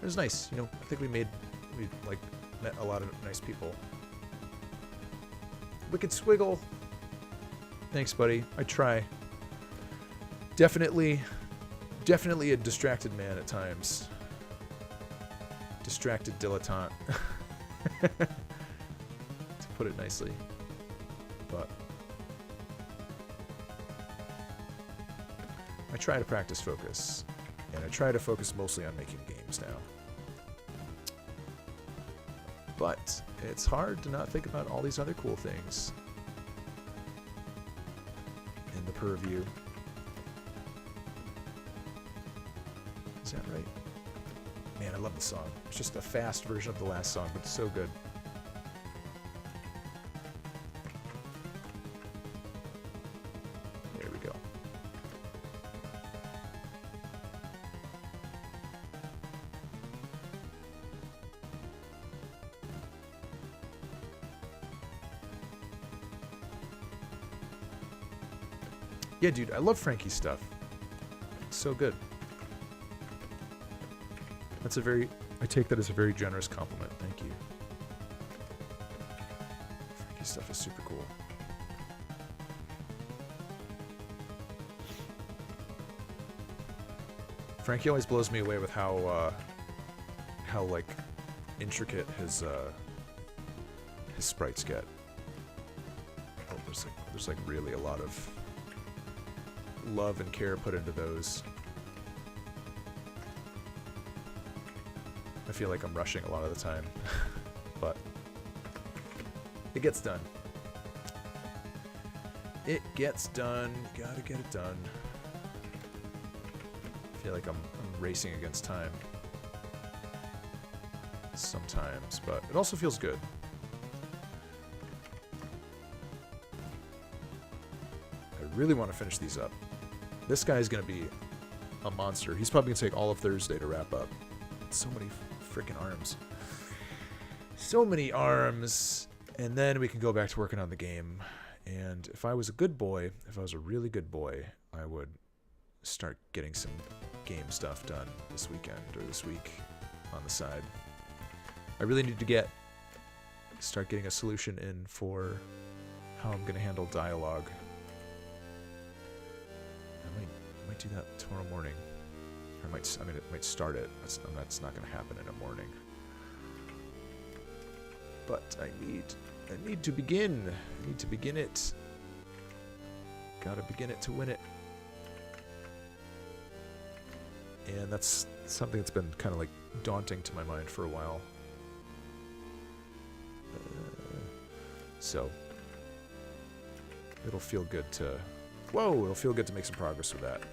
It was nice. You know, I think we met a lot of nice people. Wicked Squiggle. Thanks, buddy. I try. Definitely definitely a distracted man at times. Distracted dilettante. To put it nicely. But I try to practice focus. And I try to focus mostly on making games now. But it's hard to not think about all these other cool things in the purview. Is that right? Man, I love the song. It's just a fast version of the last song, but it's so good. There we go. Yeah, dude, I love Frankie's stuff. It's so good. That's a very... I take that as a very generous compliment. Thank you. Frankie's stuff is super cool. Frankie always blows me away with how like intricate his sprites get. Oh, there's like really a lot of love and care put into those. I feel like I'm rushing a lot of the time, but it gets done. It gets done. You gotta get it done. I feel like I'm racing against time sometimes, but it also feels good. I really want to finish these up. This guy's gonna be a monster. He's probably gonna take all of Thursday to wrap up. So many freaking arms. So many arms. And then we can go back to working on the game. And if I was a good boy, if I was a really good boy, I would start getting some game stuff done this weekend or this week on the side. I really need to start getting a solution in for how I'm going to handle dialogue. I might do that tomorrow morning. It might start it. That's not going to happen in a morning. But I need to begin. I need to begin it. Gotta begin it to win it. And that's something that's been kind of like daunting to my mind for a while. So it'll feel good to... Whoa! It'll feel good to make some progress with that.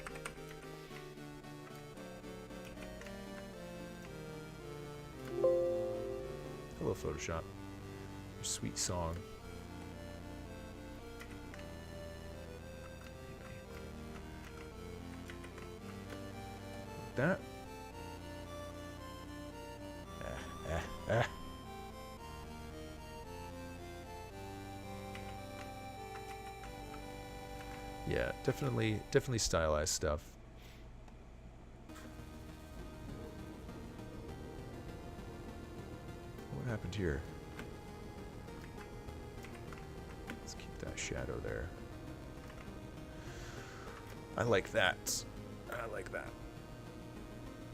Hello, Photoshop. Your sweet song. That. Yeah, definitely stylized stuff. What happened here? Let's keep that shadow there. I like that. I like that.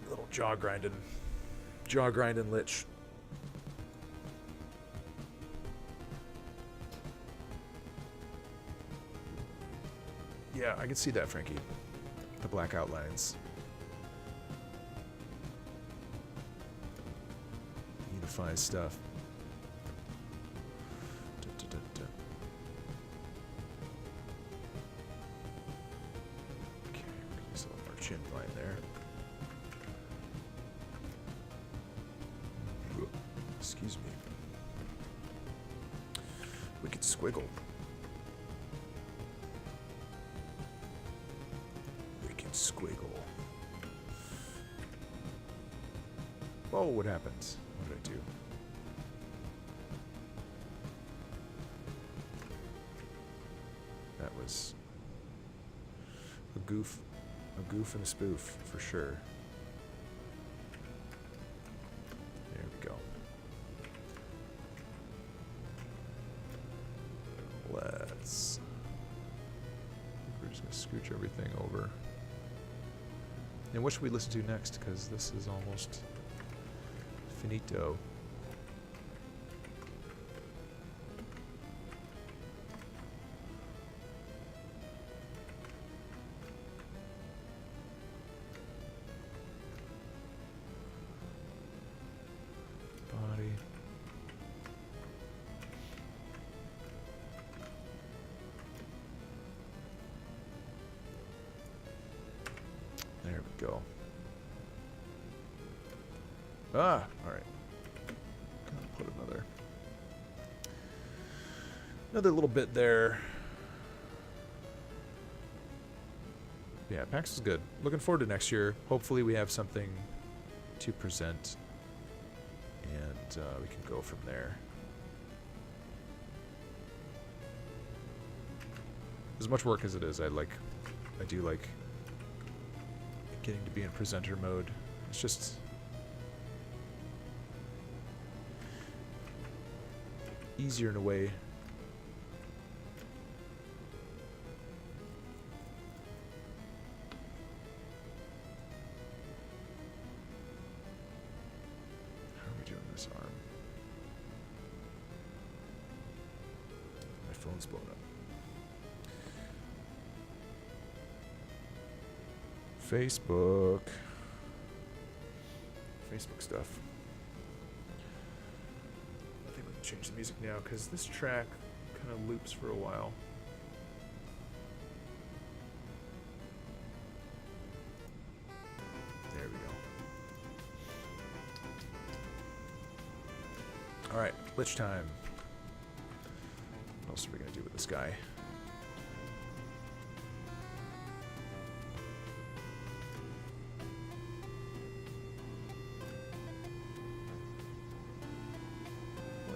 Little jaw grinding lich. Yeah, I can see that, Frankie. The black outlines. Unifies stuff. Okay, there's a little more chin line there. Excuse me. Wicked squiggle. Wicked squiggle. Oh, what happened? What did I do? That was a goof and a spoof, for sure. There we go. We're just gonna scooch everything over. And what should we listen to next? Because this is almost finito. Body. There we go. Ah, all right. Gonna put another little bit there. Yeah, PAX is good. Looking forward to next year. Hopefully we have something to present, and we can go from there. As much work as it is, I do like getting to be in presenter mode. It's just easier in a way. How are we doing this arm? My phone's blown up. Facebook stuff. I think we can change the music now because this track kind of loops for a while. There we go. Alright, Lich time. What else are we going to do with this guy?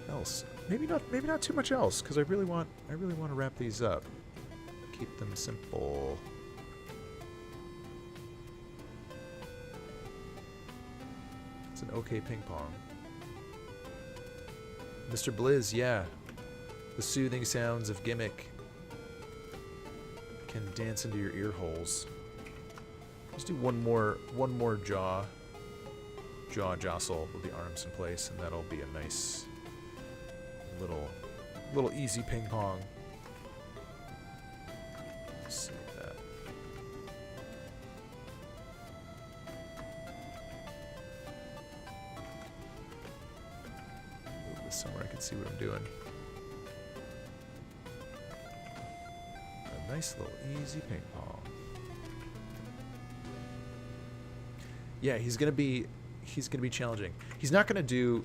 Else. Maybe not too much else, because I really want to wrap these up. Keep them simple. It's an okay ping pong. Mr. Blizz, yeah. The soothing sounds of Gimmick can dance into your ear holes. Let's do one more jaw jostle with the arms in place, and that'll be a nice little easy ping pong. Save that. Move this somewhere I can see what I'm doing. A nice little easy ping pong. Yeah, he's gonna be challenging. He's not gonna do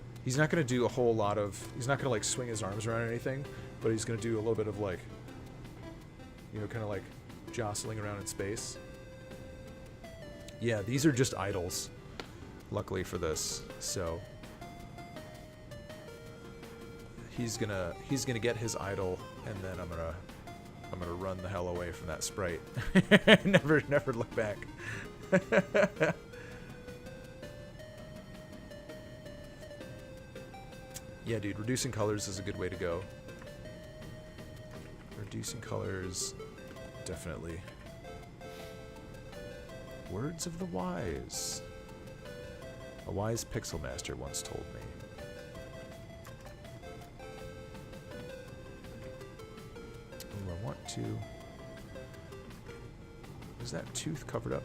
a whole lot of, he's not gonna like swing his arms around or anything, but he's gonna do a little bit of like, you know, kind of like jostling around in space. Yeah, these are just idols, luckily for this. So he's gonna get his idol, and then I'm gonna run the hell away from that sprite. never look back. Yeah, dude, reducing colors is a good way to go. Reducing colors, definitely. Words of the wise. A wise pixel master once told me. Ooh, I want to... Is that tooth covered up?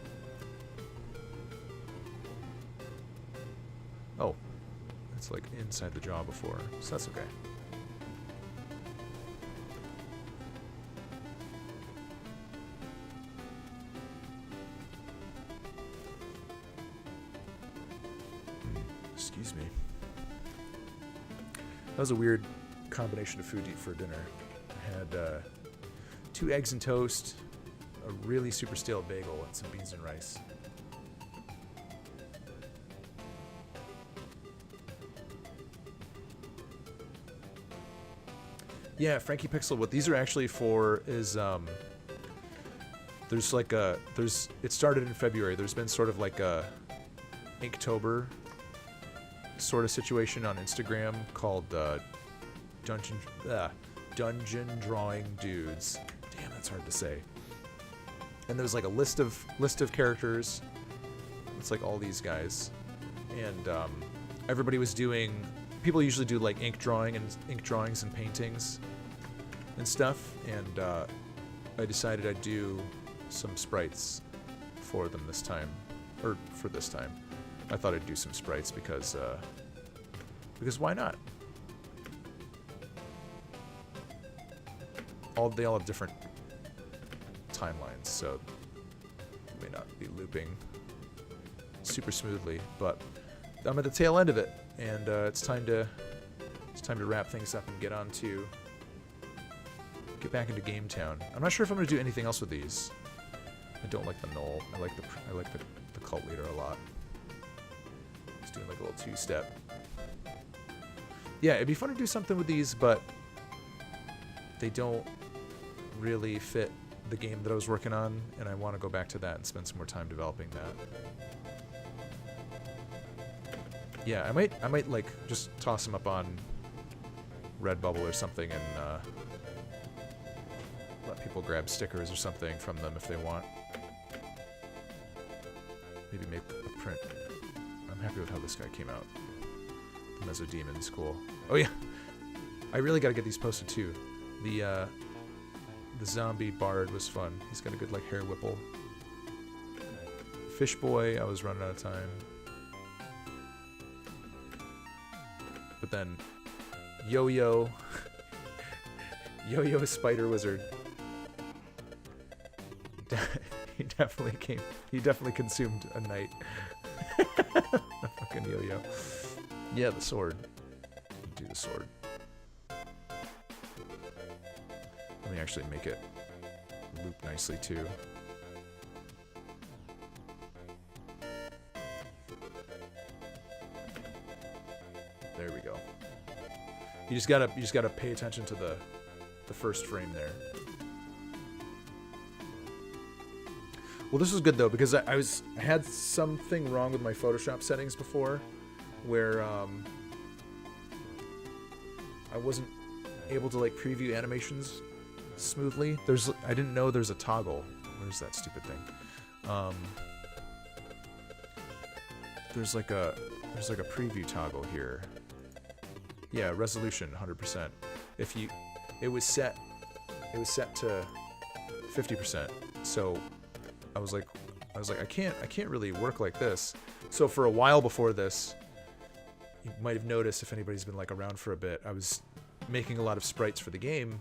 Oh. It's like inside the jaw before, so that's okay. Excuse me. That was a weird combination of food to eat for dinner. I had 2 eggs and toast, a really super stale bagel, and some beans and rice. Yeah, Frankie Pixel. What these are actually for is there's like it started in February. There's been sort of like a Inktober sort of situation on Instagram called Dungeon Drawing Dudes. Damn, that's hard to say. And there's like a list of characters, It's like all these guys, and everybody was doing. People usually do like ink drawings and paintings and stuff, and I decided I'd do some sprites for them this time, or for this time. I thought I'd do some sprites because why not? They all have different timelines, so they may not be looping super smoothly, but I'm at the tail end of it, and it's time to wrap things up and get back into Game Town. I'm not sure if I'm gonna do anything else with these. I don't like the Knoll. I like the cult leader a lot. Just doing like a little two-step. Yeah, it'd be fun to do something with these, but they don't really fit the game that I was working on, and I want to go back to that and spend some more time developing that. Yeah, I might like just toss them up on Redbubble or something and let people grab stickers or something from them if they want. Maybe make a print. I'm happy with how this guy came out. The Mesodemon's cool. Oh yeah, I really got to get these posted too. The zombie bard was fun. He's got a good like hair whipple. Fish boy, I was running out of time. But then Yo-Yo Spider Wizard. He definitely consumed a night. The fucking Yo-Yo. Yeah, the sword. Do the sword. Let me actually make it loop nicely too. There we go. You just gotta pay attention to the first frame there. Well, this was good though because I had something wrong with my Photoshop settings before, where I wasn't able to like preview animations smoothly. I didn't know there's a toggle. Where's that stupid thing? There's like a preview toggle here. Yeah, resolution 100%. It was set to 50%. So I was like I can't really work like this. So for a while before this, you might have noticed if anybody's been like around for a bit, I was making a lot of sprites for the game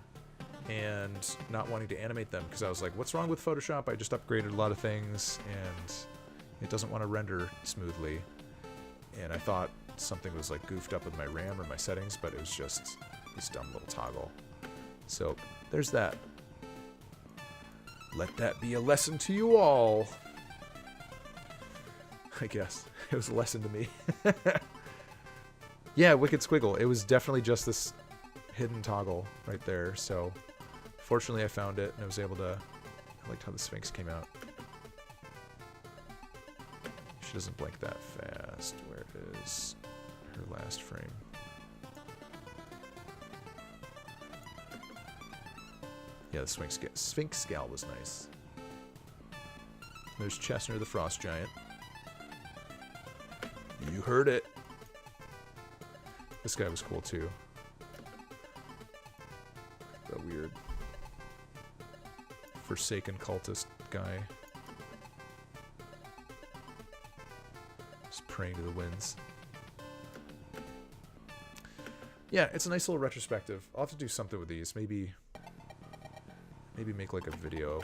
and not wanting to animate them because I was like, what's wrong with Photoshop? I just upgraded a lot of things and it doesn't want to render smoothly. And I thought something was like goofed up with my RAM or my settings, but it was just this dumb little toggle. So there's that. Let that be a lesson to you all. I guess it was a lesson to me. Yeah, Wicked Squiggle. It was definitely just this hidden toggle right there. So fortunately I found it and I was able to. I liked how the Sphinx came out. She doesn't blink that fast. Where is her last frame? Yeah, the Sphinx Scowl was nice. There's Chestnut the Frost Giant. You heard it. This guy was cool too. The weird Forsaken cultist guy. Just praying to the winds. Yeah, it's a nice little retrospective. I'll have to do something with these. Maybe make like a video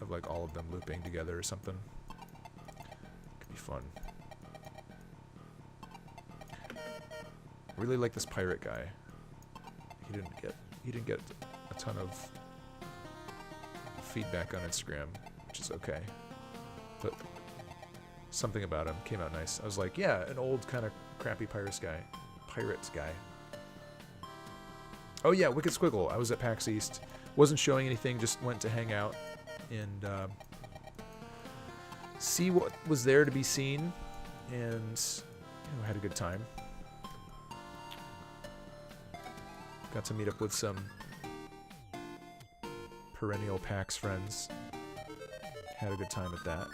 of like all of them looping together or something. Could be fun. I really like this pirate guy. He didn't get a ton of feedback on Instagram, which is okay. But something about him came out nice. I was like, yeah, an old kind of crappy pirates guy. Oh yeah, Wicked Squiggle. I was at PAX East. Wasn't showing anything, just went to hang out and see what was there to be seen, and had a good time. Got to meet up with some perennial PAX friends. Had a good time at that.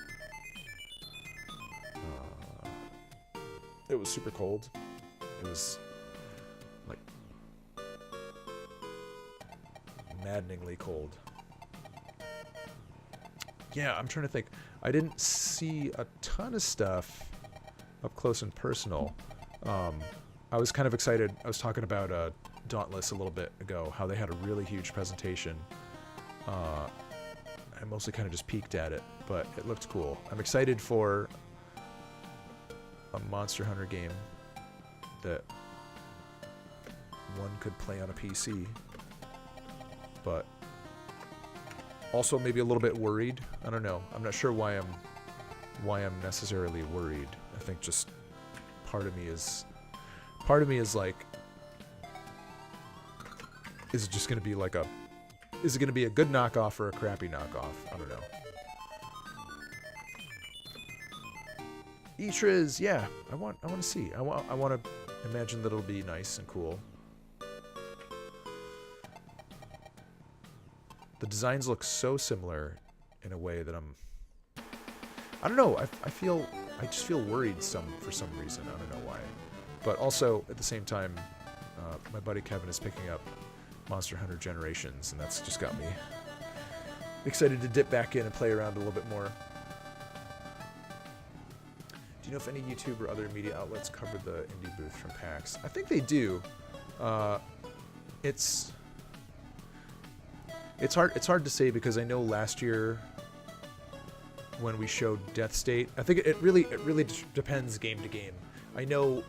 It was super cold. It was like maddeningly cold. Yeah, I'm trying to think. I didn't see a ton of stuff up close and personal. I was kind of excited. I was talking about Dauntless a little bit ago, how they had a really huge presentation. I mostly kind of just peeked at it, but it looked cool. I'm excited for a Monster Hunter game that one could play on a PC, but also maybe a little bit worried. I don't know. I'm not sure why I'm necessarily worried. I think just part of me is like, is it just going to be like is it going to be a good knockoff or a crappy knockoff? I don't know. Etriz, yeah, I want to see. I want to imagine that it'll be nice and cool. The designs look so similar in a way that I don't know. I just feel worried for some reason. I don't know why. But also at the same time, my buddy Kevin is picking up Monster Hunter Generations, and that's just got me excited to dip back in and play around a little bit more. Do you know if any YouTube or other media outlets cover the indie booth from PAX? I think they do. It's hard to say because I know last year when we showed Death State, I think it really depends game to game. I know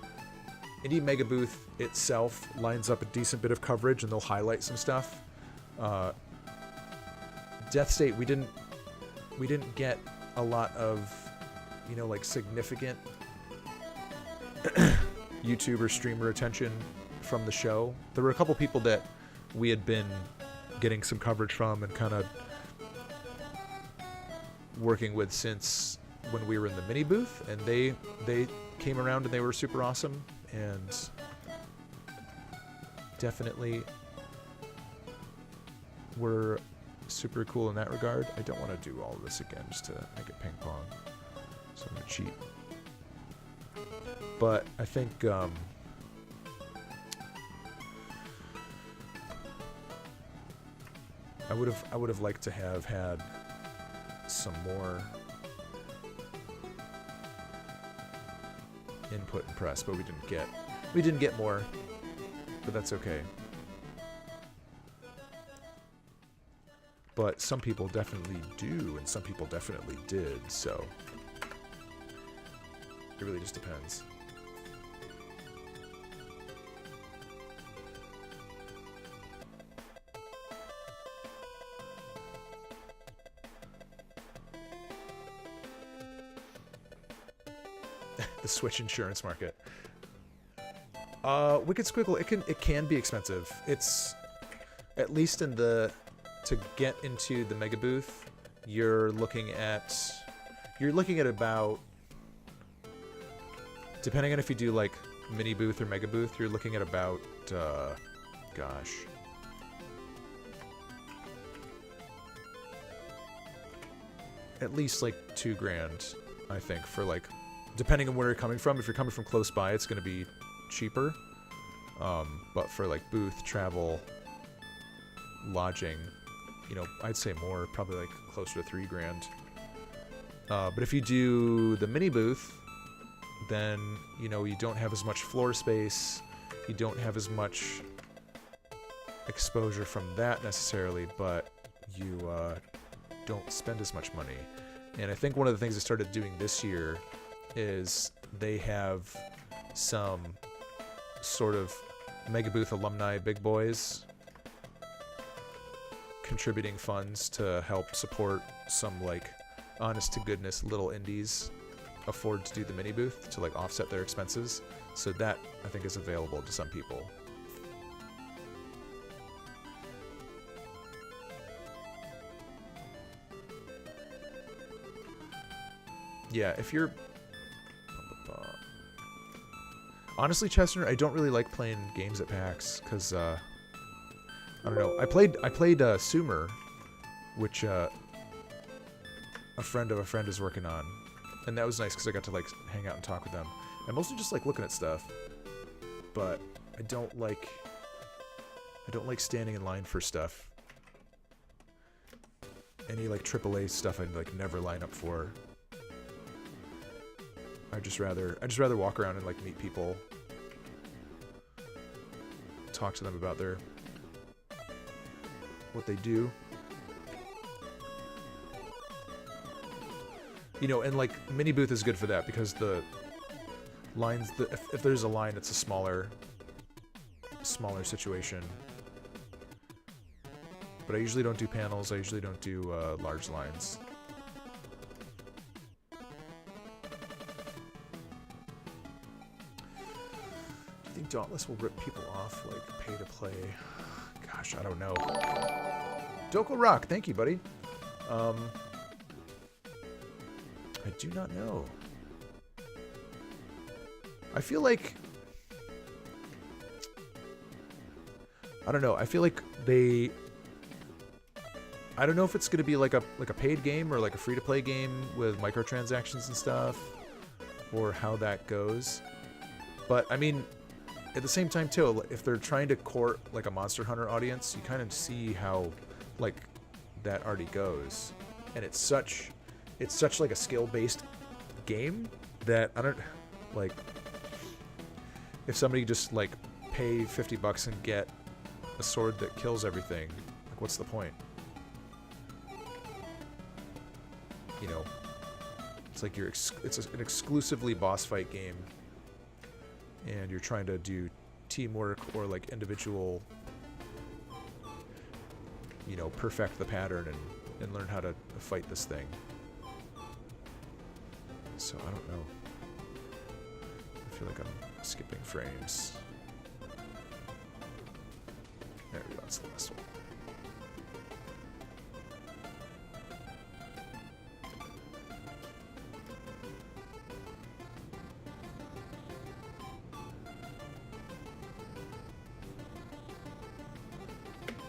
Indie Mega Booth itself lines up a decent bit of coverage and they'll highlight some stuff. Death State, we didn't get a lot of, like significant YouTuber streamer attention from the show. There were a couple people that we had been getting some coverage from and kind of working with since when we were in the mini booth, and they came around and they were super awesome and definitely were super cool in that regard. I don't want to do all of this again just to make it ping pong, so I'm gonna cheat. But I think I would have liked to have had some more input and press, but we didn't get more, but that's okay. But some people definitely do, and some people definitely did, so it really just depends. The Switch insurance market. Wicked Squiggle, it can be expensive. It's at least to get into the mega booth, you're looking at about, depending on if you do like mini booth or mega booth, you're looking at about gosh, at least like $2,000, I think, for like, depending on where you're coming from. If you're coming from close by, it's going to be cheaper. But for like booth, travel, lodging, I'd say more, probably like closer to $3,000. But if you do the mini booth, then, you don't have as much floor space. You don't have as much exposure from that necessarily, but you don't spend as much money. And I think one of the things I started doing this year is they have some sort of mega booth alumni big boys contributing funds to help support some like honest to goodness little indies afford to do the mini booth to like offset their expenses. So that I think is available to some people. Yeah, if you're honestly, Chestnut, I don't really like playing games at PAX because I don't know. I played Sumer, which a friend of a friend is working on, and that was nice because I got to like hang out and talk with them. I mostly just like looking at stuff, but I don't like standing in line for stuff. Any like AAA stuff I'd like never line up for. I just rather walk around and like meet people, talk to them about what they do. You know, and like mini booth is good for that because the lines, if there's a line, it's a smaller situation. But I usually don't do panels. I usually don't do large lines. Do you think Dauntless will rip people off like pay to play? Gosh, I don't know. Doko Rock, thank you, buddy. I do not know. I feel like... I don't know. I feel like they... I don't know if it's going to be like a paid game or like a free-to-play game with microtransactions and stuff, or how that goes. But, I mean, at the same time, too, if they're trying to court like a Monster Hunter audience, you kind of see how, like, that already goes. And it's such like a skill-based game that I don't, like, if somebody just, like, pay $50 and get a sword that kills everything, like, what's the point? You know, it's like it's an exclusively boss fight game, and you're trying to do teamwork or like individual, you know, perfect the pattern and learn how to fight this thing. So I don't know. I feel like I'm skipping frames. There we go. That's the last one.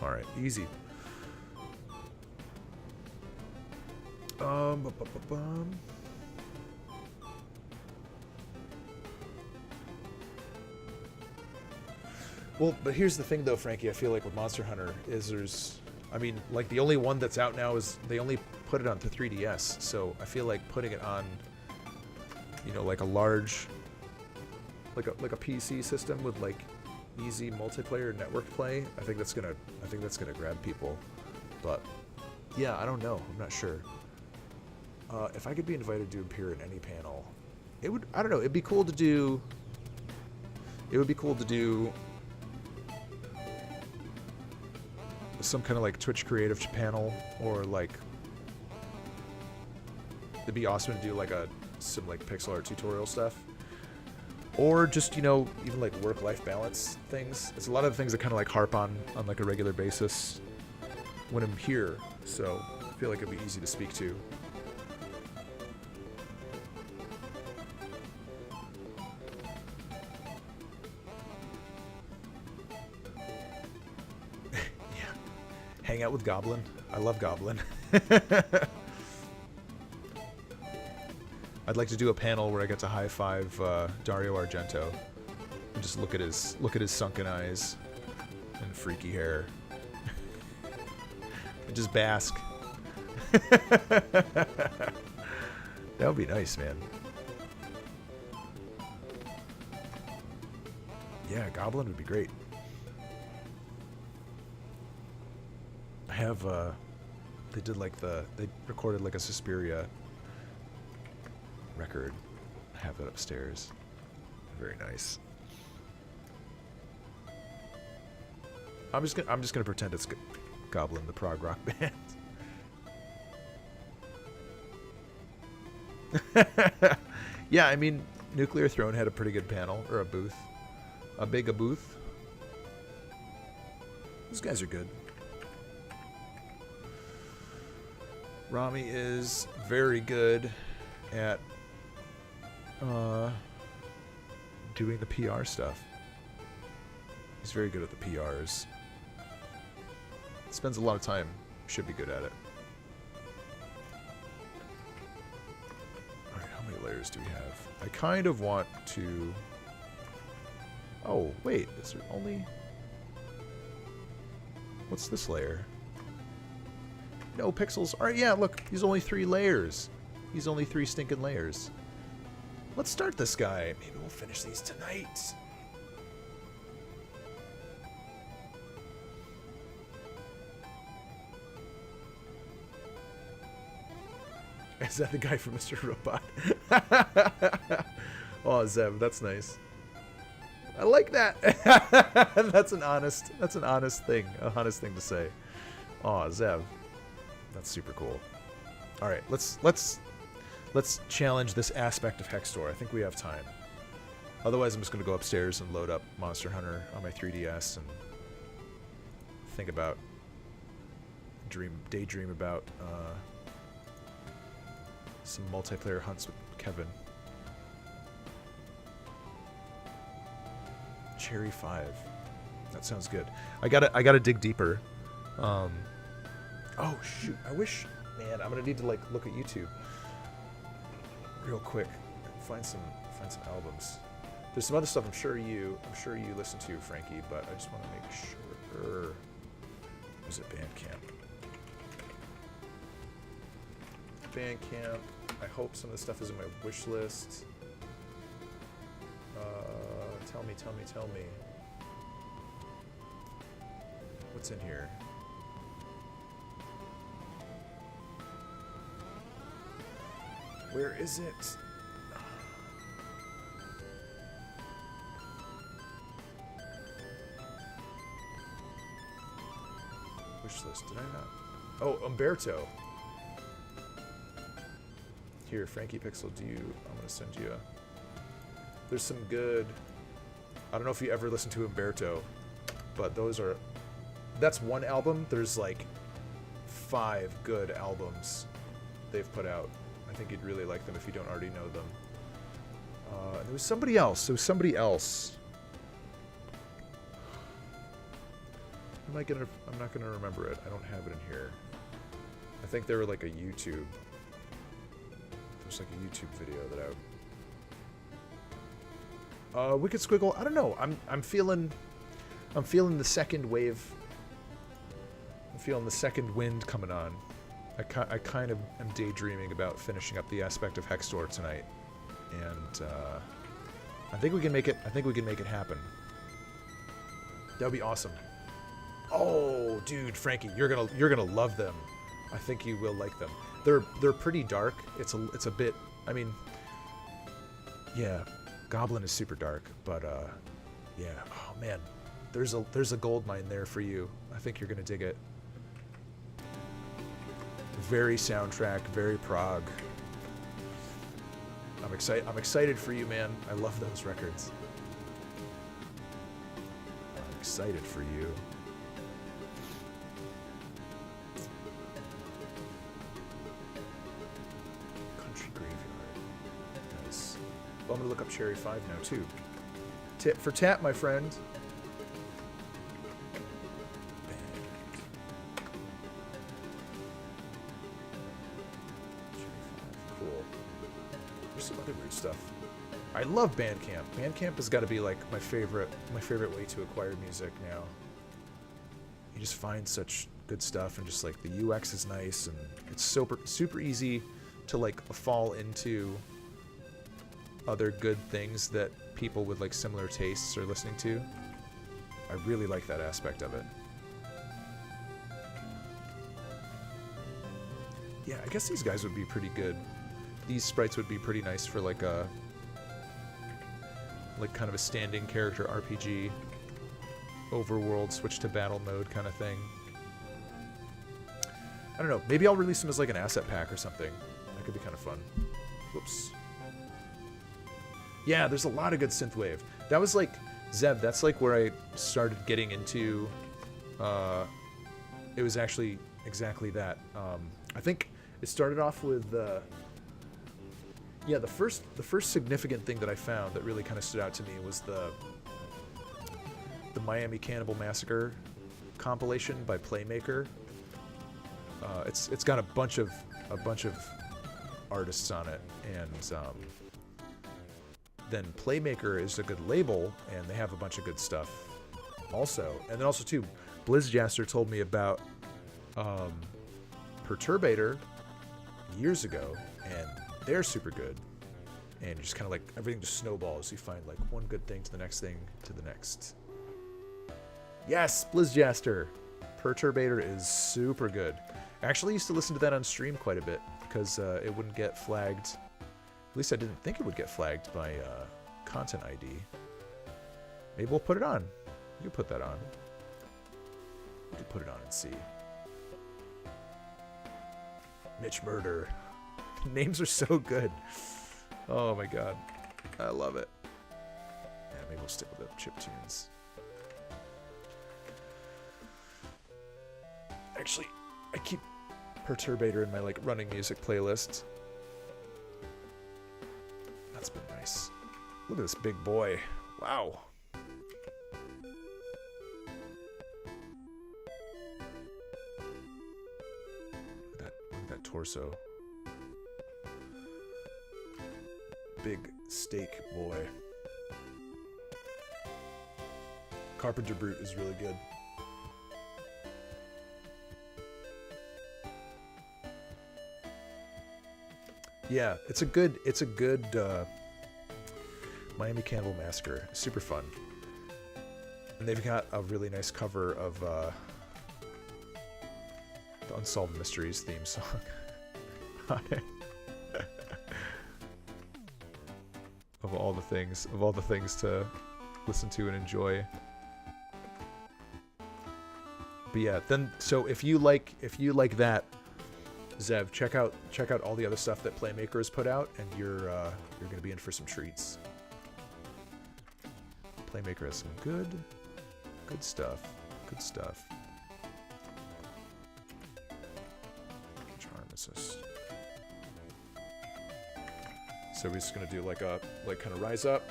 Alright, easy. Well, but here's the thing though, Frankie, I feel like with Monster Hunter is I mean, like the only one that's out now is they only put it on the 3DS, so I feel like putting it on, you know, like a large, like a PC system with like easy multiplayer network play, I think that's gonna grab people. But yeah, I don't know. I'm not sure. If I could be invited to appear in any panel, I don't know, it'd be cool to do some kind of like Twitch creative panel, or like it'd be awesome to do like some like pixel art tutorial stuff. Or just, you know, even like work-life balance things. It's a lot of things that kind of like harp on like a regular basis when I'm here. So I feel like it'd be easy to speak to. Yeah. Hang out with Goblin. I love Goblin. I'd like to do a panel where I get to high five Dario Argento and just look at his sunken eyes and freaky hair and just bask. That would be nice, man. Yeah, Goblin would be great. I have they recorded like a Suspiria record. I have that upstairs. Very nice. I'm just gonna pretend it's Goblin, the prog rock band. Yeah, I mean, Nuclear Throne had a pretty good panel, or a booth. A booth. Those guys are good. Rami is very good at doing the PR stuff. He's very good at the PRs. Spends a lot of time. Should be good at it. Alright, how How many layers do we have? I kind of want to... Oh, wait. Is there only... What's this layer? No pixels. Alright, yeah, look. He's only 3 layers. He's only 3 stinking layers. Let's start this guy. Maybe we'll finish these tonight. Is that the guy from Mr. Robot? Oh, Zeb, that's nice. I like that. That's an honest thing to say. Oh, Zeb, that's super cool. All right, let's challenge this aspect of Hextor. I think we have time. Otherwise, I'm just gonna go upstairs and load up Monster Hunter on my 3DS and think about, daydream about some multiplayer hunts with Kevin. Cherry 5. That sounds good. I gotta dig deeper. Oh shoot! I wish, man. I'm gonna need to like look at YouTube real quick. Find some albums. There's some other stuff I'm sure you listen to, Frankie. But I just want to make sure. Was it Bandcamp? Bandcamp. I hope some of the stuff is in my wish list. Tell me. What's in here? Where is it? Wish list. Did I not? Oh, Umberto. Here, Frankie Pixel, I'm gonna send you a... There's some good... I don't know if you ever listened to Umberto, but that's one album. There's like 5 good albums they've put out. I think you'd really like them if you don't already know them. There was somebody else. I'm not gonna remember it. I don't have it in here. I think they were like a YouTube... There's like a YouTube video that Wicked Squiggle. I don't know. I'm feeling the second wave. I'm feeling the second wind coming on. I kind of am daydreaming about finishing up the Aspect of Hextor tonight, and I think we can make it. I think we can make it happen. That would be awesome. Oh, dude, Frankie, you're gonna love them. I think you will like them. They're pretty dark. It's a bit. I mean, yeah, Goblin is super dark, but yeah. Oh man, there's a gold mine there for you. I think you're gonna dig it. Very soundtrack, very prog. I'm excited for you, man. I love those records. I'm excited for you. I'm gonna look up Cherry 5 now too. Tit for tat, my friend. Cherry 5, cool. There's some other weird stuff. I love Bandcamp. Bandcamp has got to be like my favorite way to acquire music now. You just find such good stuff, and just like the UX is nice, and it's super easy to like fall into other good things that people with like similar tastes are listening to. I really like that aspect of it. Yeah, I guess these guys would be pretty good. These sprites would be pretty nice for like a kind of a standing character RPG, overworld switch to battle mode kind of thing. I don't know. Maybe I'll release them as like an asset pack or something. That could be kind of fun. Whoops. Yeah, there's a lot of good synthwave. That was like, Zeb, that's like where I started getting into, it was actually exactly that. I think it started off with, yeah, the first significant thing that I found that really kind of stood out to me was the Miami Cannibal Massacre compilation by Playmaker. It's got a bunch of artists on it, and then Playmaker is a good label, and they have a bunch of good stuff also. And then also too, Blizzjaster told me about Perturbator years ago, and they're super good. And just kind of like everything just snowballs. You find like one good thing to the next thing to the next. Yes, Blizzjaster. Perturbator is super good. I actually used to listen to that on stream quite a bit because it wouldn't get flagged. At least I didn't think it would get flagged by content ID. Maybe we'll put it on. You can put that on. We can put it on and see. Mitch Murder. Names are so good. Oh my god. I love it. Yeah, maybe we'll stick with the chiptunes. Actually, I keep Perturbator in my like running music playlist. That's been nice. Look at this big boy. Wow. Look at that torso. Big steak boy. Carpenter Brute is really good. Yeah, it's a good Miami Cannibal Massacre. Super fun. And they've got a really nice cover of the Unsolved Mysteries theme song. Of all the things to listen to and enjoy. But yeah, then so if you like that, Zev, check out all the other stuff that Playmaker has put out, and you're gonna be in for some treats. Playmaker has some good stuff. Good stuff. Charm assist. So we're just gonna do like kind of rise up,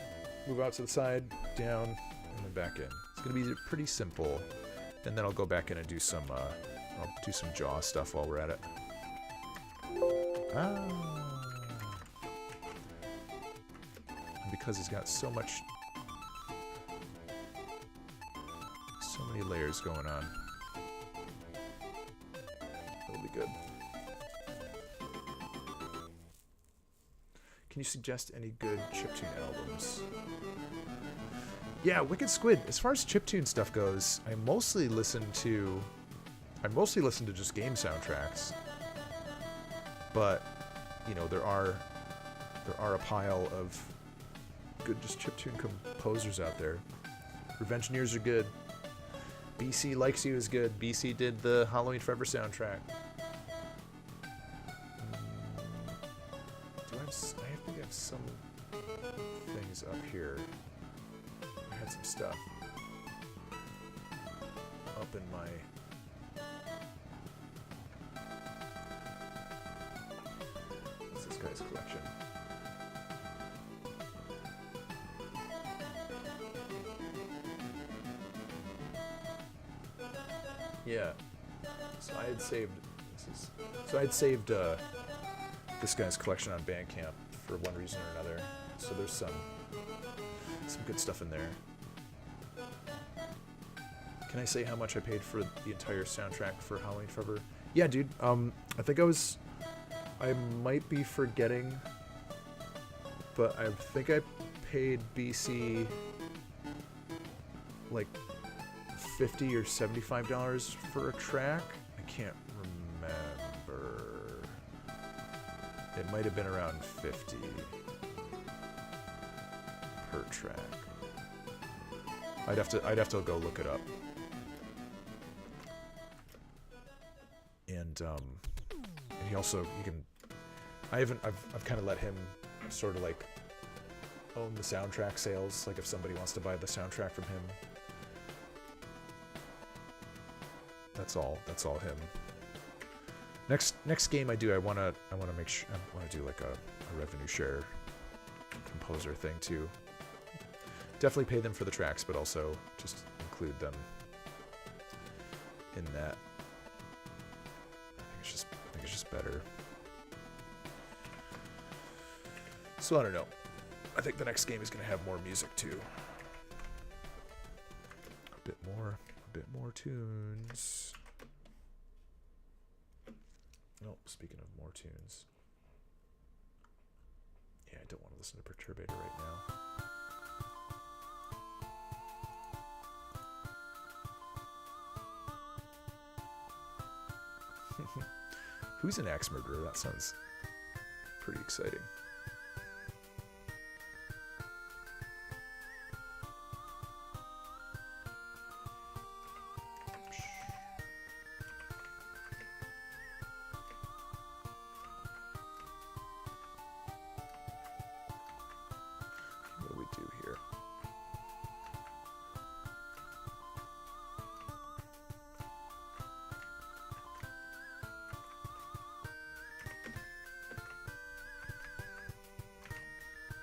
move out to the side, down, and then back in. It's gonna be pretty simple, and then I'll go back in and do some jaw stuff while we're at it. And because he's got so many layers going on, it'll be good. Can you suggest any good chiptune albums? Yeah, Wicked Squid. As far as chiptune stuff goes, I mostly listen to just game soundtracks. But you know, there are a pile of good just chiptune composers out there. Revengineers are good. BC Likes You is good. BC did the Halloween Forever soundtrack. I think I have some things up here. I had some stuff up in my... What's this guy's collection? Yeah. So I had saved... this guy's collection on Bandcamp for one reason or another. So there's some good stuff in there. Can I say how much I paid for the entire soundtrack for Halloween Forever? Yeah, dude. I think I might be forgetting, but I think I paid BC like $50 or $75 for a track. I can't remember. It might have been around 50 per track. I'd have to go look it up. And he also, I've kind of let him sort of like own the soundtrack sales. Like if somebody wants to buy the soundtrack from him, that's all him. Next game I do, I want to make sure, I want to do like a revenue share composer thing too. Definitely pay them for the tracks, but also just include them in that. I think it's just better. So I don't know. I think the next game is going to have more music too. A bit more tunes. Oh, speaking of more tunes. Yeah, I don't want to listen to Perturbator right now. Who's an axe murderer? That sounds pretty exciting. What do we do here?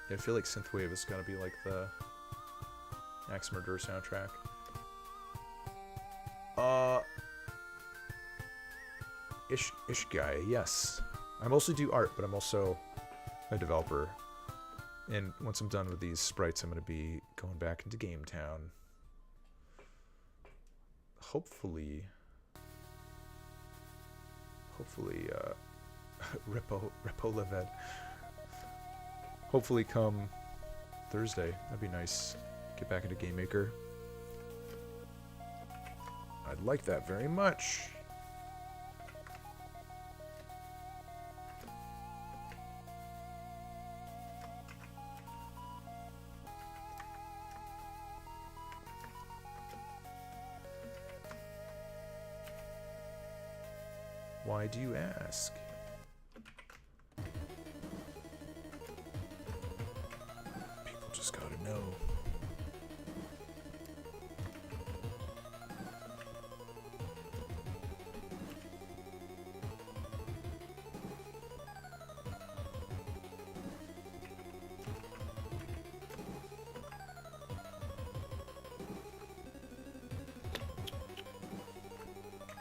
Yeah, I feel like Synthwave is gonna be like the Axe Murderer soundtrack. Ish guy, yes. I mostly do art, but I'm also a developer. And once I'm done with these sprites, I'm gonna be going back into Game Town. Hopefully, Repo Leved. Hopefully come Thursday. That'd be nice. Get back into Game Maker. I'd like that very much. Why do you ask? Just gotta know.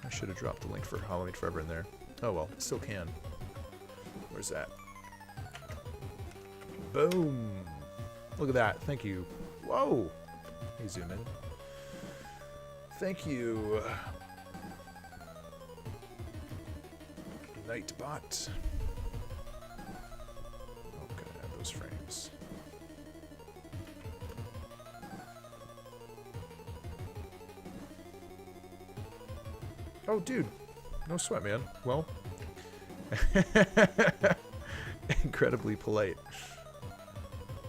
I should have dropped the link for Halloween Forever in there. Oh well, still can. Where's that? Boom! Look at that. Thank you. Whoa! Let me zoom in. Thank you. Nightbot. Oh, gotta add those frames. Oh, dude. No sweat, man. Well. Incredibly polite.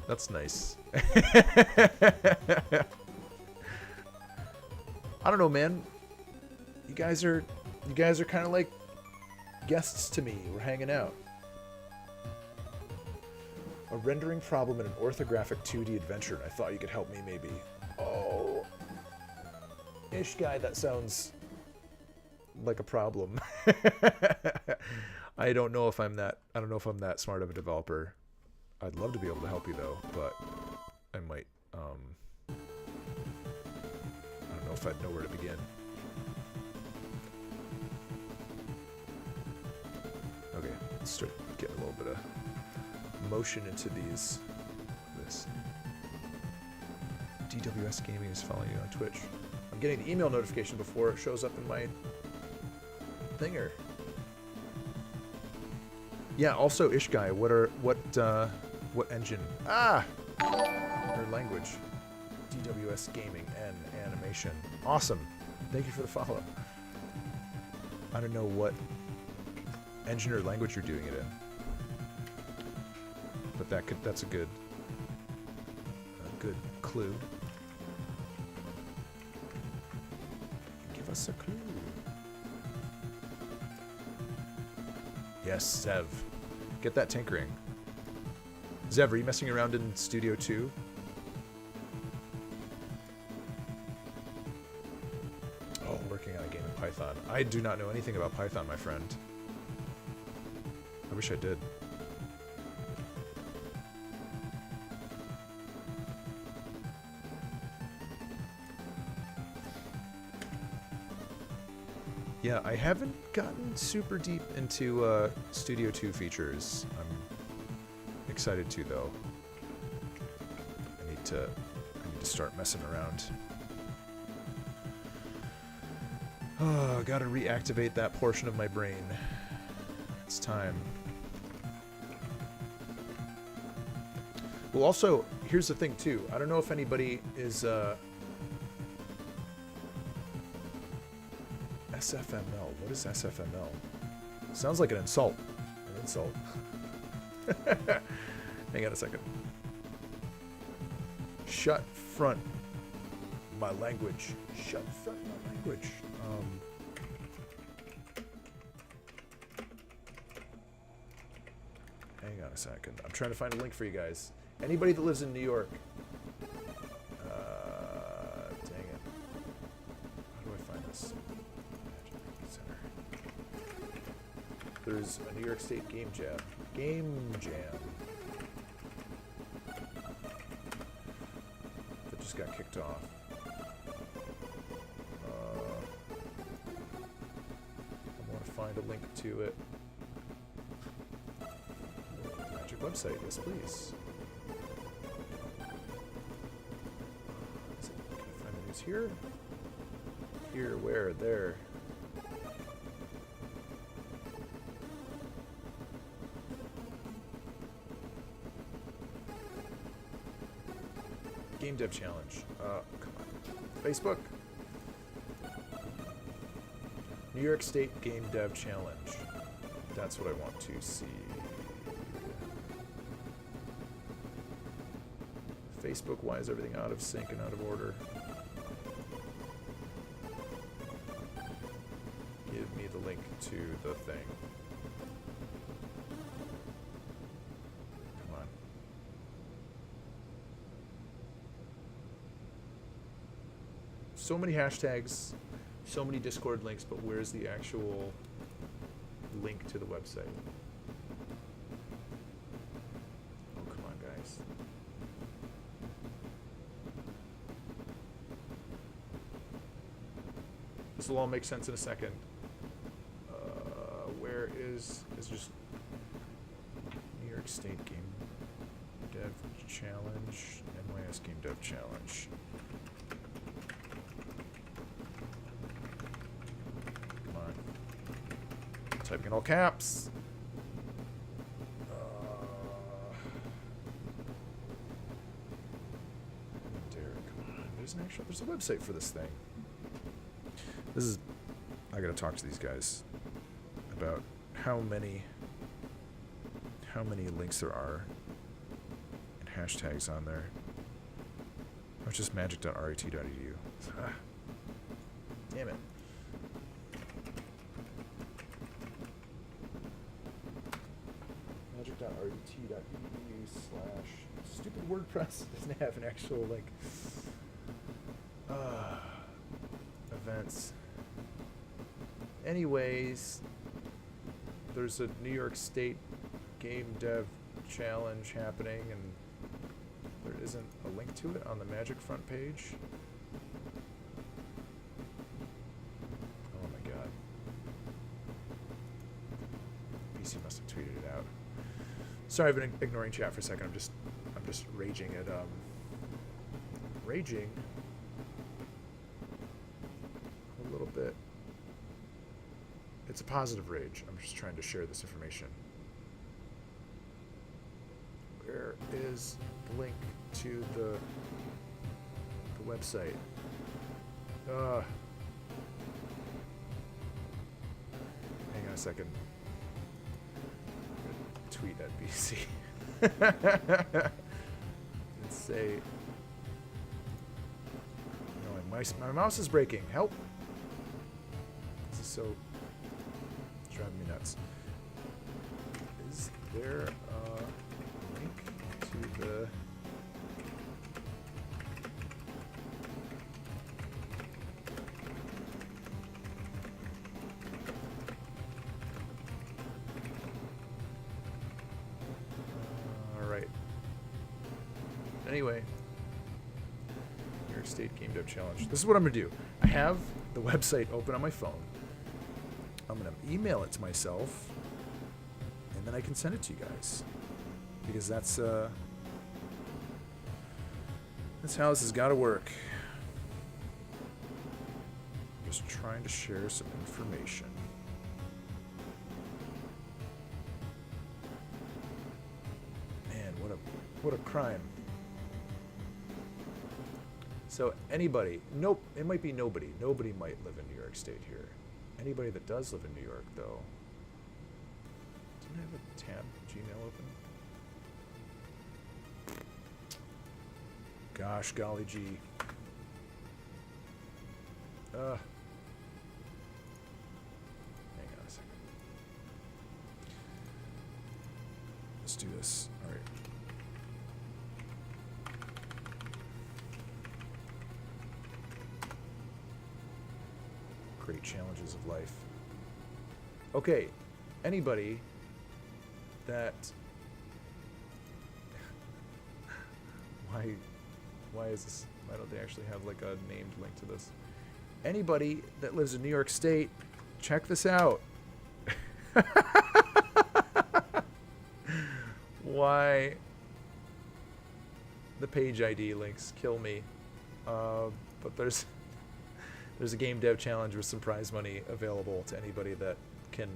That's nice. I don't know, man. You guys are kind of like guests to me. We're hanging out. A rendering problem in an orthographic 2D adventure, and I thought you could help me maybe. Oh. Ish guy, that sounds like a problem. I don't know if I'm that smart of a developer. I'd love to be able to help you though, but I might, I don't know if I'd know where to begin. Okay, let's start getting a little bit of motion into these. This DWS Gaming is following you on Twitch. I'm getting the email notification before it shows up in my thinger. Yeah, also Ish guy, what engine? Or language. DWS Gaming and Animation. Awesome. Thank you for the follow. I don't know what engine or language you're doing it in. But that's a good clue. Give us a clue. Yes, Zev. Get that tinkering. Zev, are you messing around in Studio 2? Oh, working on a game in Python. I do not know anything about Python, my friend. I wish I did. Yeah, I haven't gotten super deep into Studio 2 features. I'm excited to, though. I need to start messing around. Oh, gotta reactivate that portion of my brain. It's time. Well, also, here's the thing, too. I don't know if anybody is, SFML. What is SFML? Sounds like an insult. An insult. Hang on a second. Shut front my language. Shut front my language. Hang on a second. I'm trying to find a link for you guys. Anybody that lives in New York. Dang it. How do I find this? Center. There's a New York State Game Jam. Game Jam. That just got kicked off. I want to find a link to it. Magic website, yes please. Can I find the news here? Here, where, there. Game Dev Challenge. Come on. Facebook. New York State Game Dev Challenge. That's what I want to see. Facebook, why is everything out of sync and out of order? Give me the link to the thing. Come on. So many hashtags, so many Discord links, but where's the actual link to the website? Oh, come on, guys. This will all make sense in a second. Where is just New York State Game Dev Challenge, NYS Game Dev Challenge. Come on. Typing in all caps. Come on. There's a website for this thing. I gotta talk to these guys about how many links there are and hashtags on there. Or just magic.ret.edu. Damn it. Magic.ret.edu/stupid WordPress doesn't have an actual like events. Anyways, there's a New York State Game Dev Challenge happening, and there isn't a link to it on the Magic front page. Oh my god. BC must have tweeted it out. Sorry, I've been ignoring chat for a second. I'm just raging at raging a little bit. It's a positive rage. I'm just trying to share this information. Where is the link to the website? Hang on a second. I'm gonna tweet at BC. And say, no, my mouse is breaking. Help! This is so driving me nuts. Is there a link to the alright. Anyway, New York State Game Dev Challenge. This is what I'm gonna do. I have the website open on my phone. I'm going to email it to myself, and then I can send it to you guys. Because that's how this has got to work. Just trying to share some information. Man, what a crime. So anybody, nope, it might be nobody. Nobody might live in New York State here. Anybody that does live in New York, though. Didn't I have a tab Gmail open? Gosh, golly gee. Hang on a second. Let's do this. All right. Great challenges of life. Okay, anybody that why is this? Why don't they actually have like a named link to this? Anybody that lives in New York State, check this out. Why the page ID links kill me, but there's a game dev challenge with some prize money available to anybody that can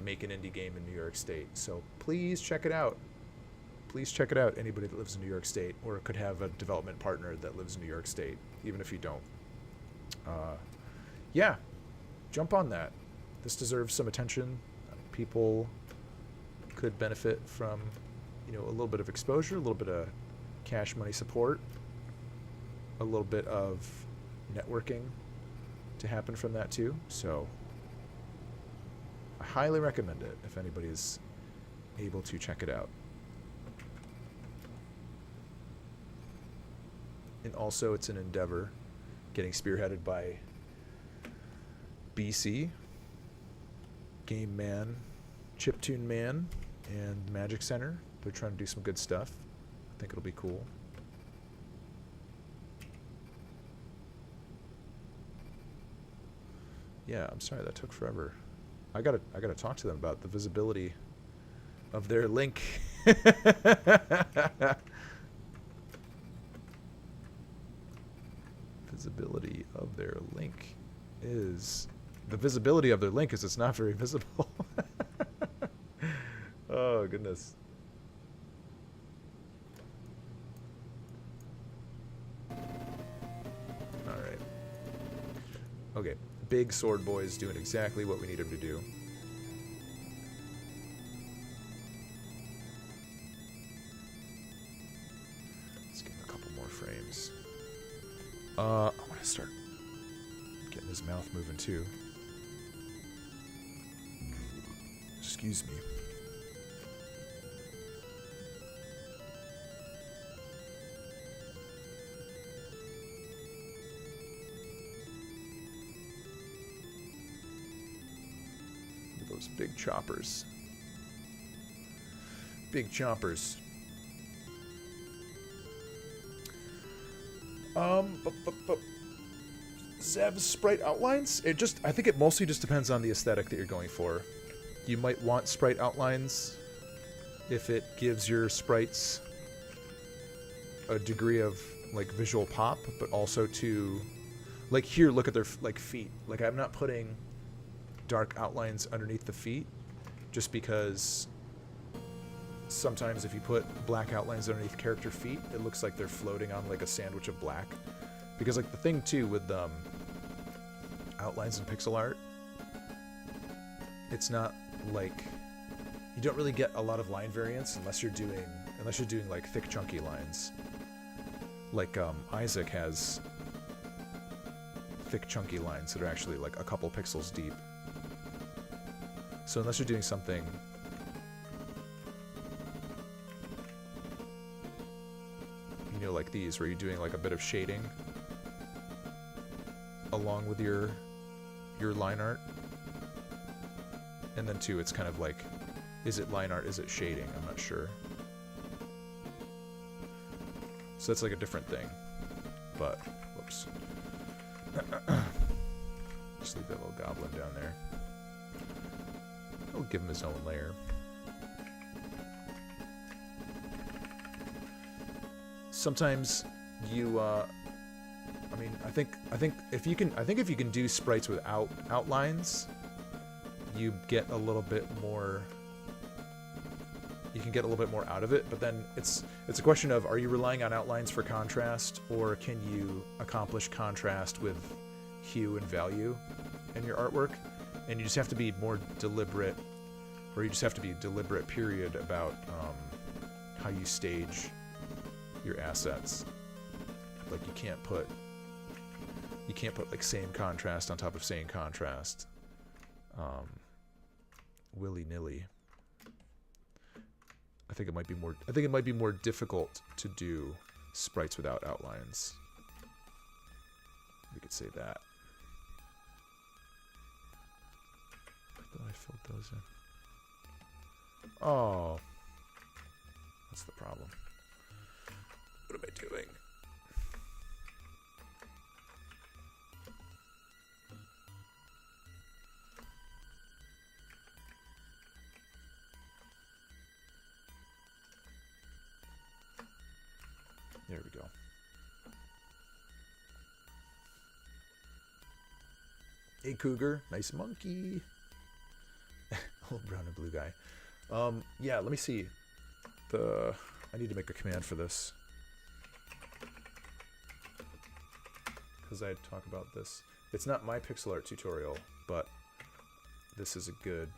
make an indie game in New York State. So please check it out. Please check it out, anybody that lives in New York State or could have a development partner that lives in New York State, even if you don't. Yeah, jump on that. This deserves some attention. People could benefit from, a little bit of exposure, a little bit of cash money support, a little bit of networking to happen from that too. So I highly recommend it if anybody's able to check it out. And also it's an endeavor getting spearheaded by BC, Game Man, Chiptune Man, and Magic Center. They're trying to do some good stuff. I think it'll be cool. Yeah, I'm sorry that took forever. I gotta talk to them about the visibility of their link. Visibility of their link is it's not very visible. Oh goodness. All right. Okay. Big Sword Boy is doing exactly what we need him to do. Let's give him a couple more frames. I want to start getting his mouth moving too. Excuse me. Those big choppers. Big choppers. Zev's sprite outlines? I think it mostly just depends on the aesthetic that you're going for. You might want sprite outlines if it gives your sprites a degree of like visual pop, but also to like here, look at their like feet. Like I'm not putting dark outlines underneath the feet just because sometimes if you put black outlines underneath character feet, it looks like they're floating on like a sandwich of black. Because like the thing too with outlines in pixel art, it's not like you don't really get a lot of line variance unless you're doing like thick chunky lines. Like Isaac has thick chunky lines that are actually like a couple pixels deep. So unless you're doing something like these where you're doing like a bit of shading along with your line art, and then too it's kind of like, is it line art, is it shading? I'm not sure. So that's like a different thing. But whoops. Just leave that little goblin down there. I'll give him his own layer. sometimes you, I mean, I think if you can do sprites without outlines, you get a little bit more. You can get a little bit more out of it, but then it's a question of, are you relying on outlines for contrast, or can you accomplish contrast with hue and value in your artwork? And you just have to be more deliberate, or you just have to be deliberate, period, about how you stage your assets. Like you can't put like same contrast on top of same contrast willy-nilly. I think it might be more difficult to do sprites without outlines. We could say that. I thought I filled those in. Oh, that's the problem. What am I doing? There we go. Hey, Cougar. Nice monkey. Old brown and blue guy. Yeah, let me see. I need to make a command for this. Because I talk about this. It's not my pixel art tutorial, but this is a good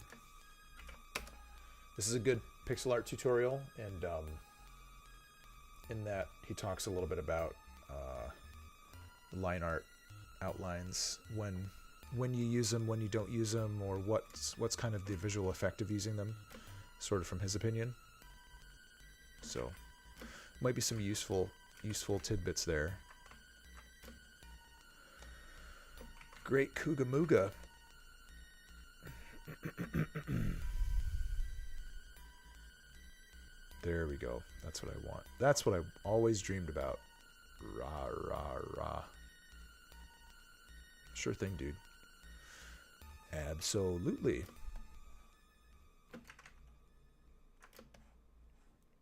pixel art tutorial, and in that he talks a little bit about line art outlines, when you use them, when you don't use them, or what's kind of the visual effect of using them, sort of from his opinion. So might be some useful tidbits there. Great Kuga Mooga. There we go. That's what I want. That's what I've always dreamed about. Rah, rah, rah. Sure thing, dude. Absolutely.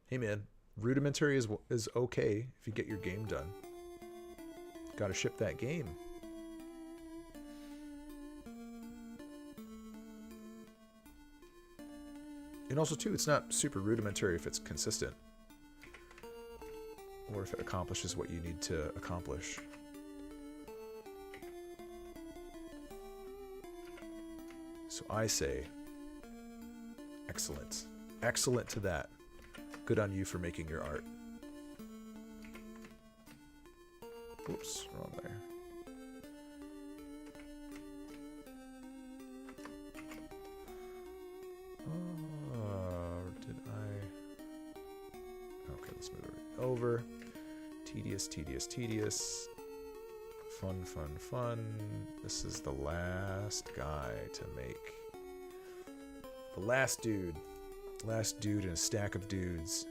Hey, man. Rudimentary is okay if you get your game done. Gotta ship that game. And also, too, it's not super rudimentary if it's consistent. Or if it accomplishes what you need to accomplish. So I say, excellent. Excellent to that. Good on you for making your art. Whoops, wrong there. Did I? Okay, let's move it over. Tedious, tedious, tedious. Fun, fun, fun. This is the last guy to make. The last dude. Last dude in a stack of dudes.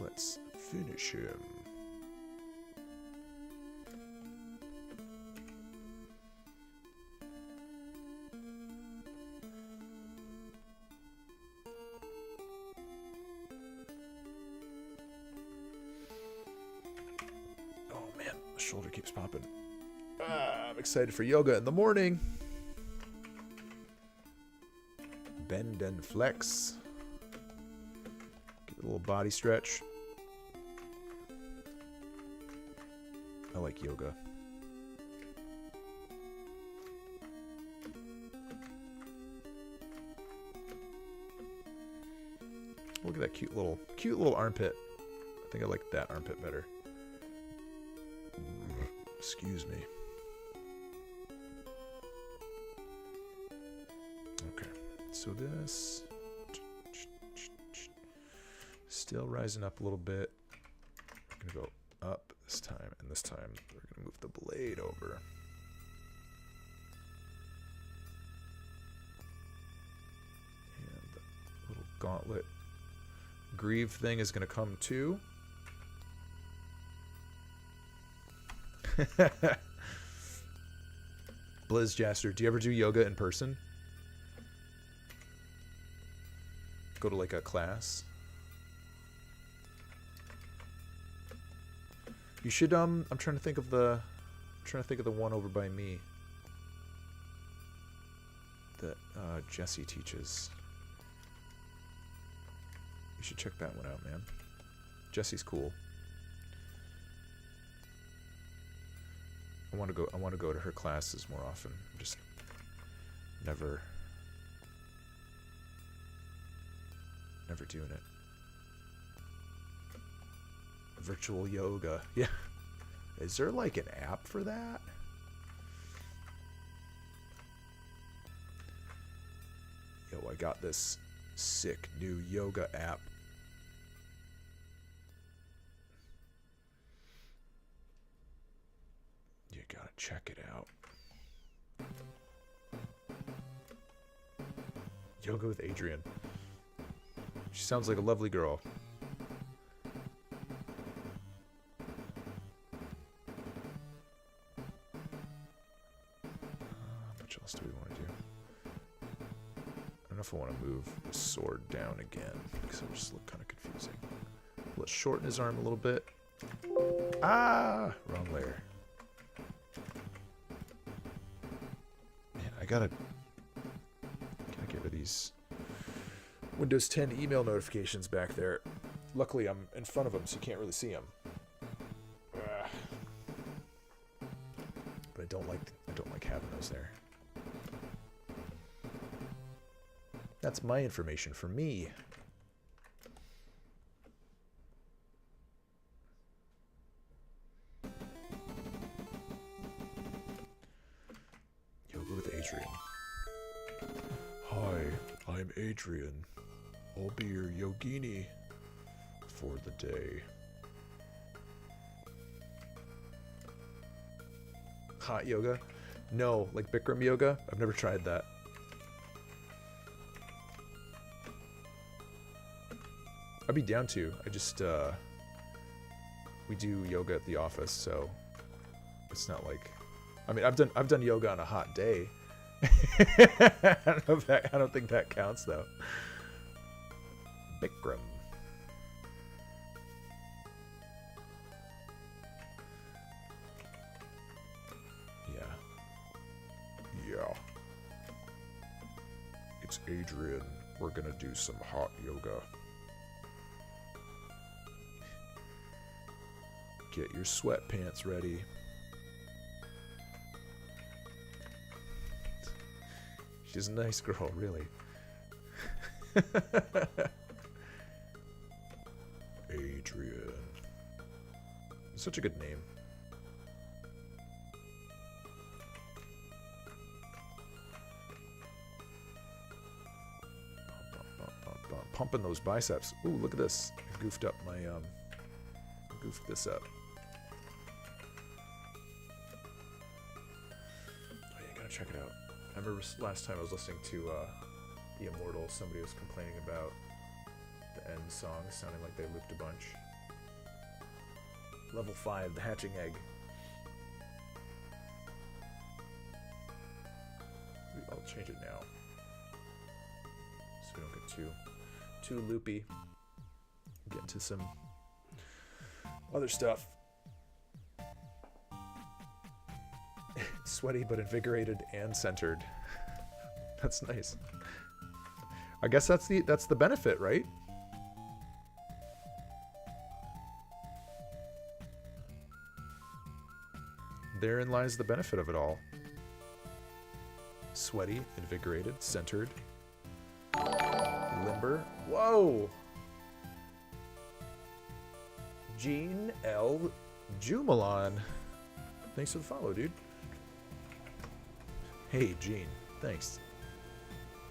Let's finish him. Oh man, my shoulder keeps popping. I'm excited for yoga in the morning. Bend and flex. Get a little body stretch. I like yoga. Look at that cute little armpit. I think I like that armpit better. Excuse me. Okay. So this still rising up a little bit. We're gonna go up this time, and this time we're gonna move the blade over. And the little gauntlet greave thing is gonna come too. Blizzjaster, do you ever do yoga in person? Go to like a class? You should I'm trying to think of the one over by me that Jesse teaches. You should check that one out, man. Jesse's cool. I want to go to her classes more often. I'm just never doing it. Virtual yoga. Yeah. Is there like an app for that? Yo, I got this sick new yoga app. You gotta check it out. Yoga with Adrian. She sounds like a lovely girl. How much else do we want to do? I don't know if I want to move the sword down again because it'll just look kind of confusing. Let's shorten his arm a little bit. Ah! Wrong layer. Man, I gotta get rid of these Windows 10 email notifications back there. Luckily, I'm in front of them, so you can't really see them. But I don't like having those there. That's my information for me. Yoga with Adrian. Hi, I'm Adrian. I'll be your yogini for the day. Hot yoga? No, like Bikram yoga? I've never tried that. I'd be down to. I just, we do yoga at the office, so it's not like, I mean, I've done yoga on a hot day. I don't think that counts though. Bikram. Yeah. It's Adrian. We're gonna do some hot yoga. Get your sweatpants ready. She's a nice girl, really. Adrian. Such a good name. Pumping those biceps. Ooh, look at this. I goofed up my goofed this up. Oh yeah, gotta check it out. I remember last time I was listening to The Immortal, somebody was complaining about the end song sounding like they looped a bunch. Level 5, the hatching egg. I'll change it now, so we don't get too loopy. Get into some other stuff. Sweaty but invigorated and centered. That's nice. I guess that's the benefit, right? Therein lies the benefit of it all. Sweaty, invigorated, centered, limber. Whoa! Gene L. Jumalon. Thanks for the follow, dude. Hey, Gene. Thanks.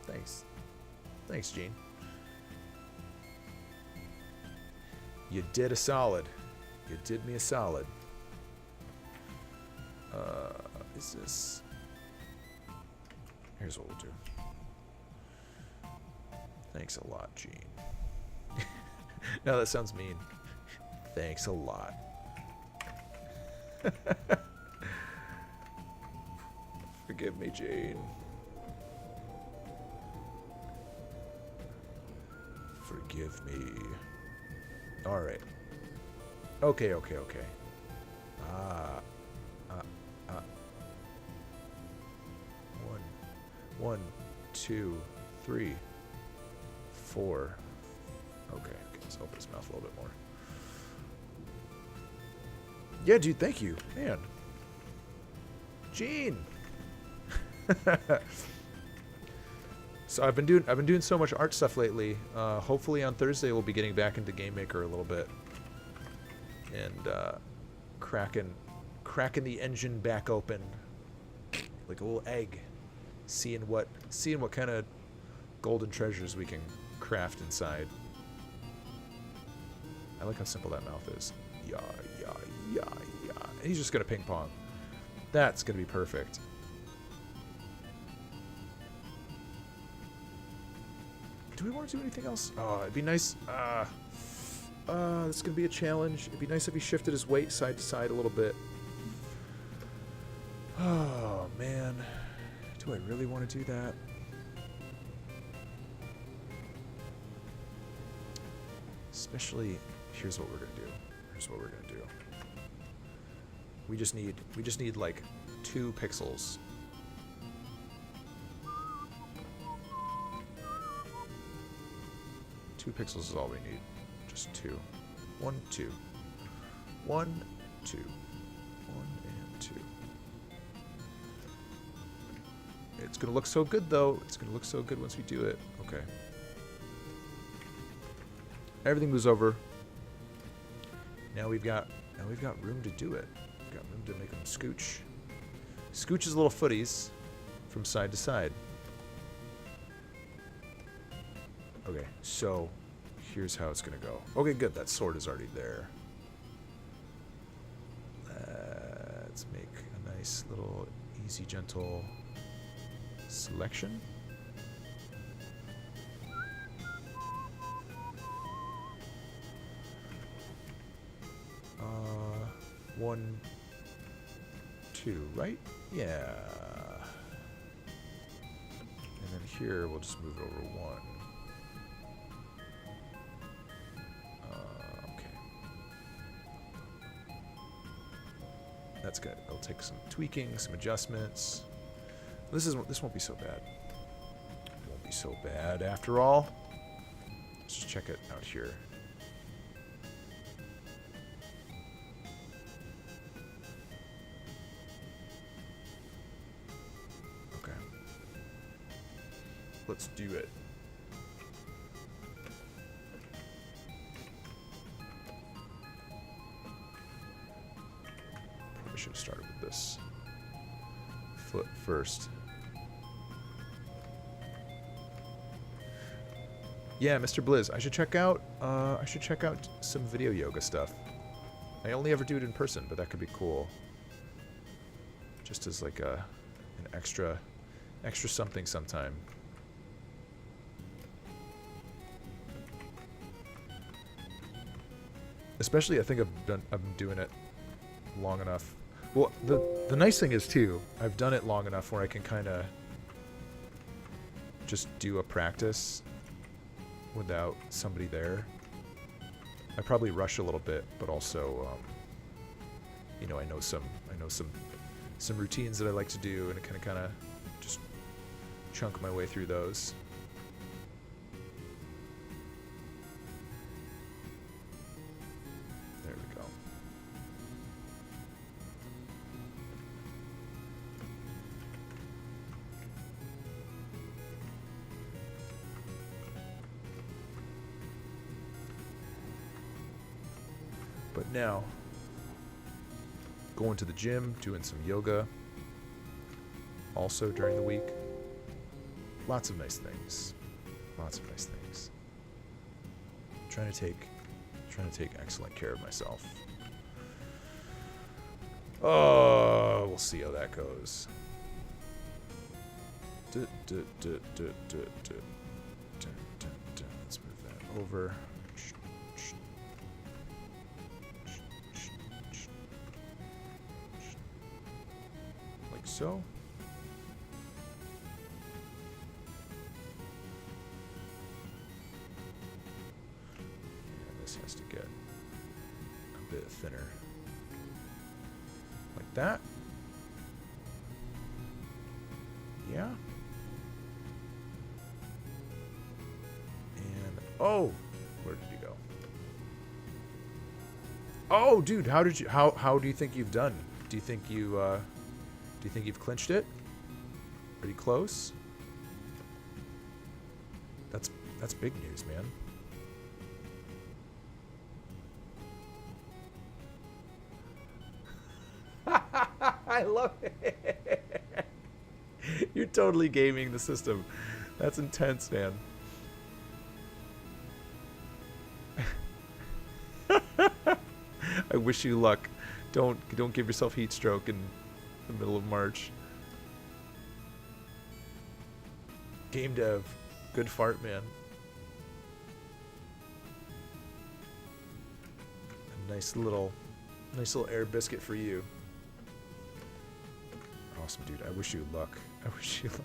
Thanks, Gene. You did a solid. You did me a solid. Is this... Here's what we'll do. Thanks a lot, Gene. No, that sounds mean. Thanks a lot. Forgive me, Jane. Forgive me. Alright. Okay. Ah. Uh, uh. 1, 2, 3, 4. Okay, let's open his mouth a little bit more. Yeah, dude, thank you, man. Gene. So I've been doing so much art stuff lately. Hopefully on Thursday we'll be getting back into Game Maker a little bit and cracking the engine back open like a little egg, seeing what kind of golden treasures we can craft inside. I like how simple that mouth is. Yeah, yeah, yeah, yeah. And he's just gonna ping pong. That's gonna be perfect. Do we want to do anything else? Oh, it'd be nice. This is gonna be a challenge. It'd be nice if he shifted his weight side to side a little bit. Oh man, do I really want to do that? Especially, here's what we're gonna do. Here's what we're gonna do. We just need like 2 pixels. Two pixels is all we need. Just 2. 1, 2. 1, 2. 1 and 2. It's gonna look so good though. It's gonna look so good once we do it. Okay. Everything moves over. Now we've got room to do it. We've got room to make them scooch. Scooch his little footies from side to side. Okay, so here's how it's gonna go. Okay, good. That sword is already there. Let's make a nice little easy, gentle selection. 1, 2, right? Yeah. And then here we'll just move it over 1. Okay. That's good. It'll take some tweaking, some adjustments. This won't be so bad. It won't be so bad after all. Let's just check it out here. Let's do it. Probably should have started with this foot first. Yeah, Mr. Blizz, I should check out some video yoga stuff. I only ever do it in person, but that could be cool. Just as like an extra something sometime. Especially, I think I've been doing it long enough. Well, the nice thing is too, I've done it long enough where I can kind of just do a practice without somebody there. I probably rush a little bit, but also, you know, I know some routines that I like to do, and I kind of just chunk my way through those. But now, going to the gym, doing some yoga, also during the week. Lots of nice things. Lots of nice things. Trying to take excellent care of myself. Oh, we'll see how that goes. Let's move that over. So, yeah, this has to get a bit thinner. that. Yeah. And oh, where did you go? Oh, dude, how do you think you've done? Do you think you've clinched it? Are you close? That's big news, man. I love it. You're totally gaming the system. That's intense, man. I wish you luck. Don't give yourself heat stroke in the middle of March. Game dev, good fart, man. A nice little air biscuit for you. Awesome, dude. I wish you luck. I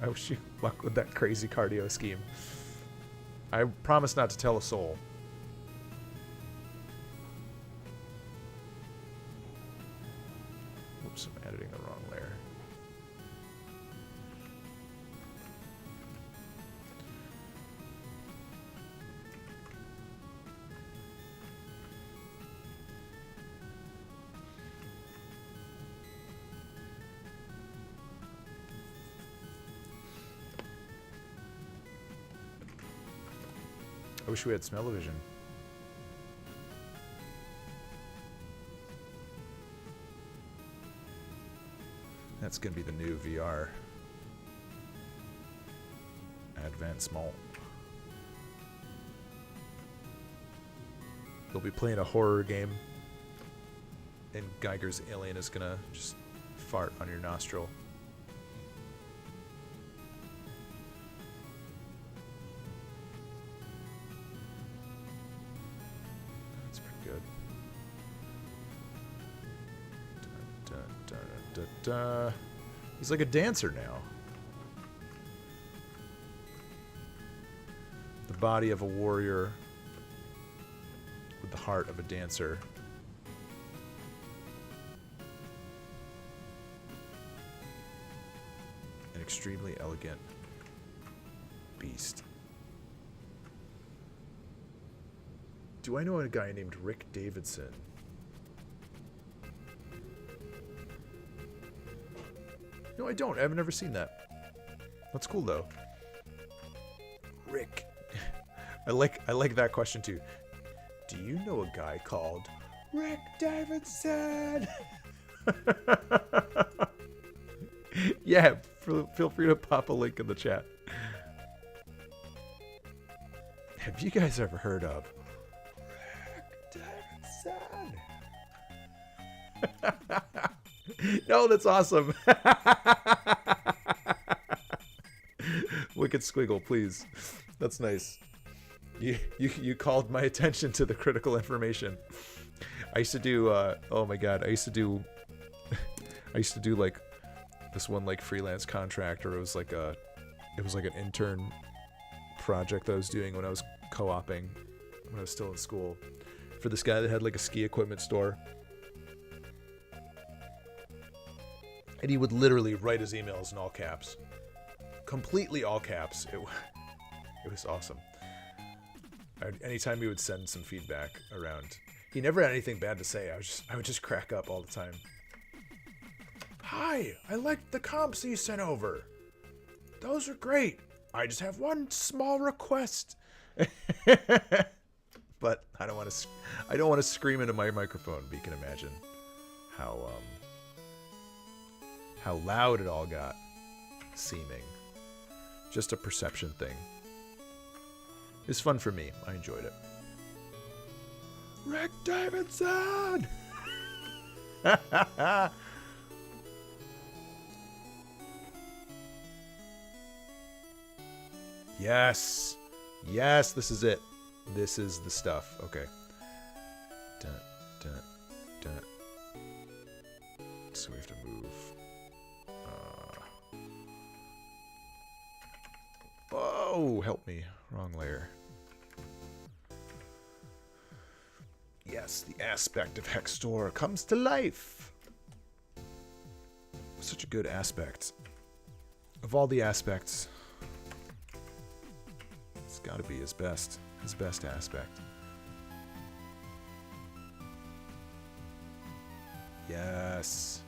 wish you luck with that crazy cardio scheme. I promise not to tell a soul. Oops, I'm editing the wrong layer. I wish we had smell-o-vision. That's gonna be the new VR. Advanced Small. You'll be playing a horror game, and Geiger's alien is gonna just fart on your nostril. He's like a dancer now. The body of a warrior with the heart of a dancer. An extremely elegant beast. Do I know a guy named Rick Davidson? No, I don't. I've never seen that. That's cool though. Rick. I like that question too. Do you know a guy called Rick Davidson? Yeah, feel free to pop a link in the chat. Have you guys ever heard of Rick Davidson? No, that's awesome. Wicked Squiggle, please. That's nice. You called my attention to the critical information. I used to do oh my god, I used to do like this one like freelance contract, or it was like an intern project that I was doing when I was co-oping when I was still in school for this guy that had like a ski equipment store. And he would literally write his emails in all caps. Completely all caps. It was awesome. Anytime he would send some feedback around, he never had anything bad to say. I would just crack up all the time. Hi, I liked the comps that you sent over. Those are great. I just have one small request. But I don't want to scream into my microphone, but you can imagine how loud it all got, seeming. Just a perception thing. It's fun for me. I enjoyed it. Rick Davidson! Yes! Yes, this is it. This is the stuff. Okay. Dun, dun, dun. So we have to move. Oh, help me. Wrong layer. Yes, the aspect of Hextor comes to life. Such a good aspect. Of all the aspects, it's got to be his best aspect. Yes.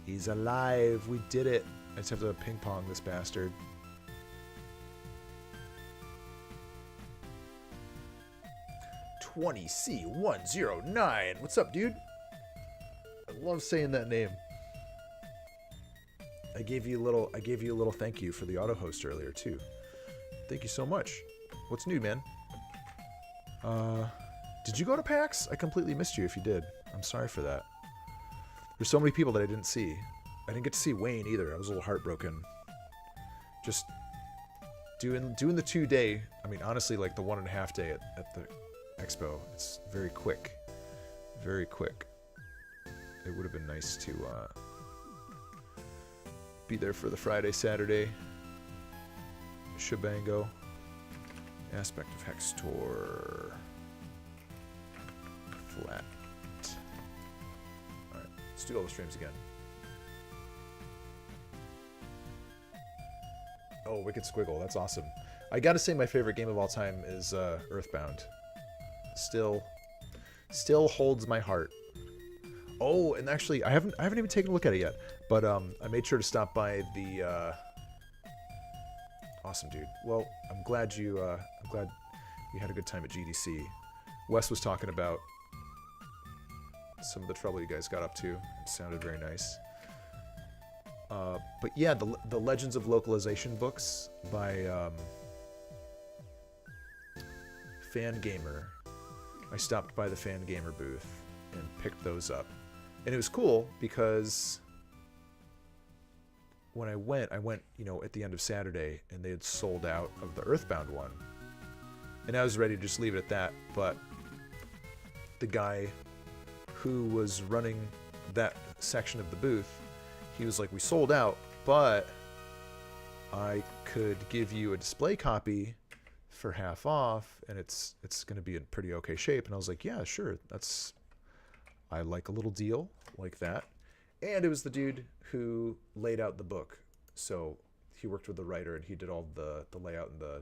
He's alive. We did it. I just have to ping pong this bastard. $20C109. What's up, dude? I love saying that name. I gave you a little thank you for the auto host earlier too. Thank you so much. What's new, man? Did you go to PAX? I completely missed you if you did. I'm sorry for that. There's so many people that I didn't see. I didn't get to see Wayne either. I was a little heartbroken. Just doing the 2-day, I mean honestly like the 1.5 day at the expo. It's very quick. Very quick. It would have been nice to be there for the Friday, Saturday shebango. Aspect of Hextor. Flat. Alright, let's do all the streams again. Oh, Wicked Squiggle, that's awesome. I gotta say my favorite game of all time is Earthbound. Still holds my heart. Oh, and actually, I haven't even taken a look at it yet, but I made sure to stop by the. Awesome, dude. Well, I'm glad you had a good time at GDC. Wes was talking about some of the trouble you guys got up to. It sounded very nice. But yeah, the Legends of Localization books by Fangamer. I stopped by the Fangamer booth and picked those up. And it was cool because when I went, you know, at the end of Saturday, and they had sold out of the Earthbound one. And I was ready to just leave it at that, but the guy who was running that section of the booth, he was like, we sold out, but I could give you a display copy for half off, and it's going to be in pretty okay shape. And I was like, yeah, sure, I like a little deal like that. And it was the dude who laid out the book. So he worked with the writer, and he did all the layout and I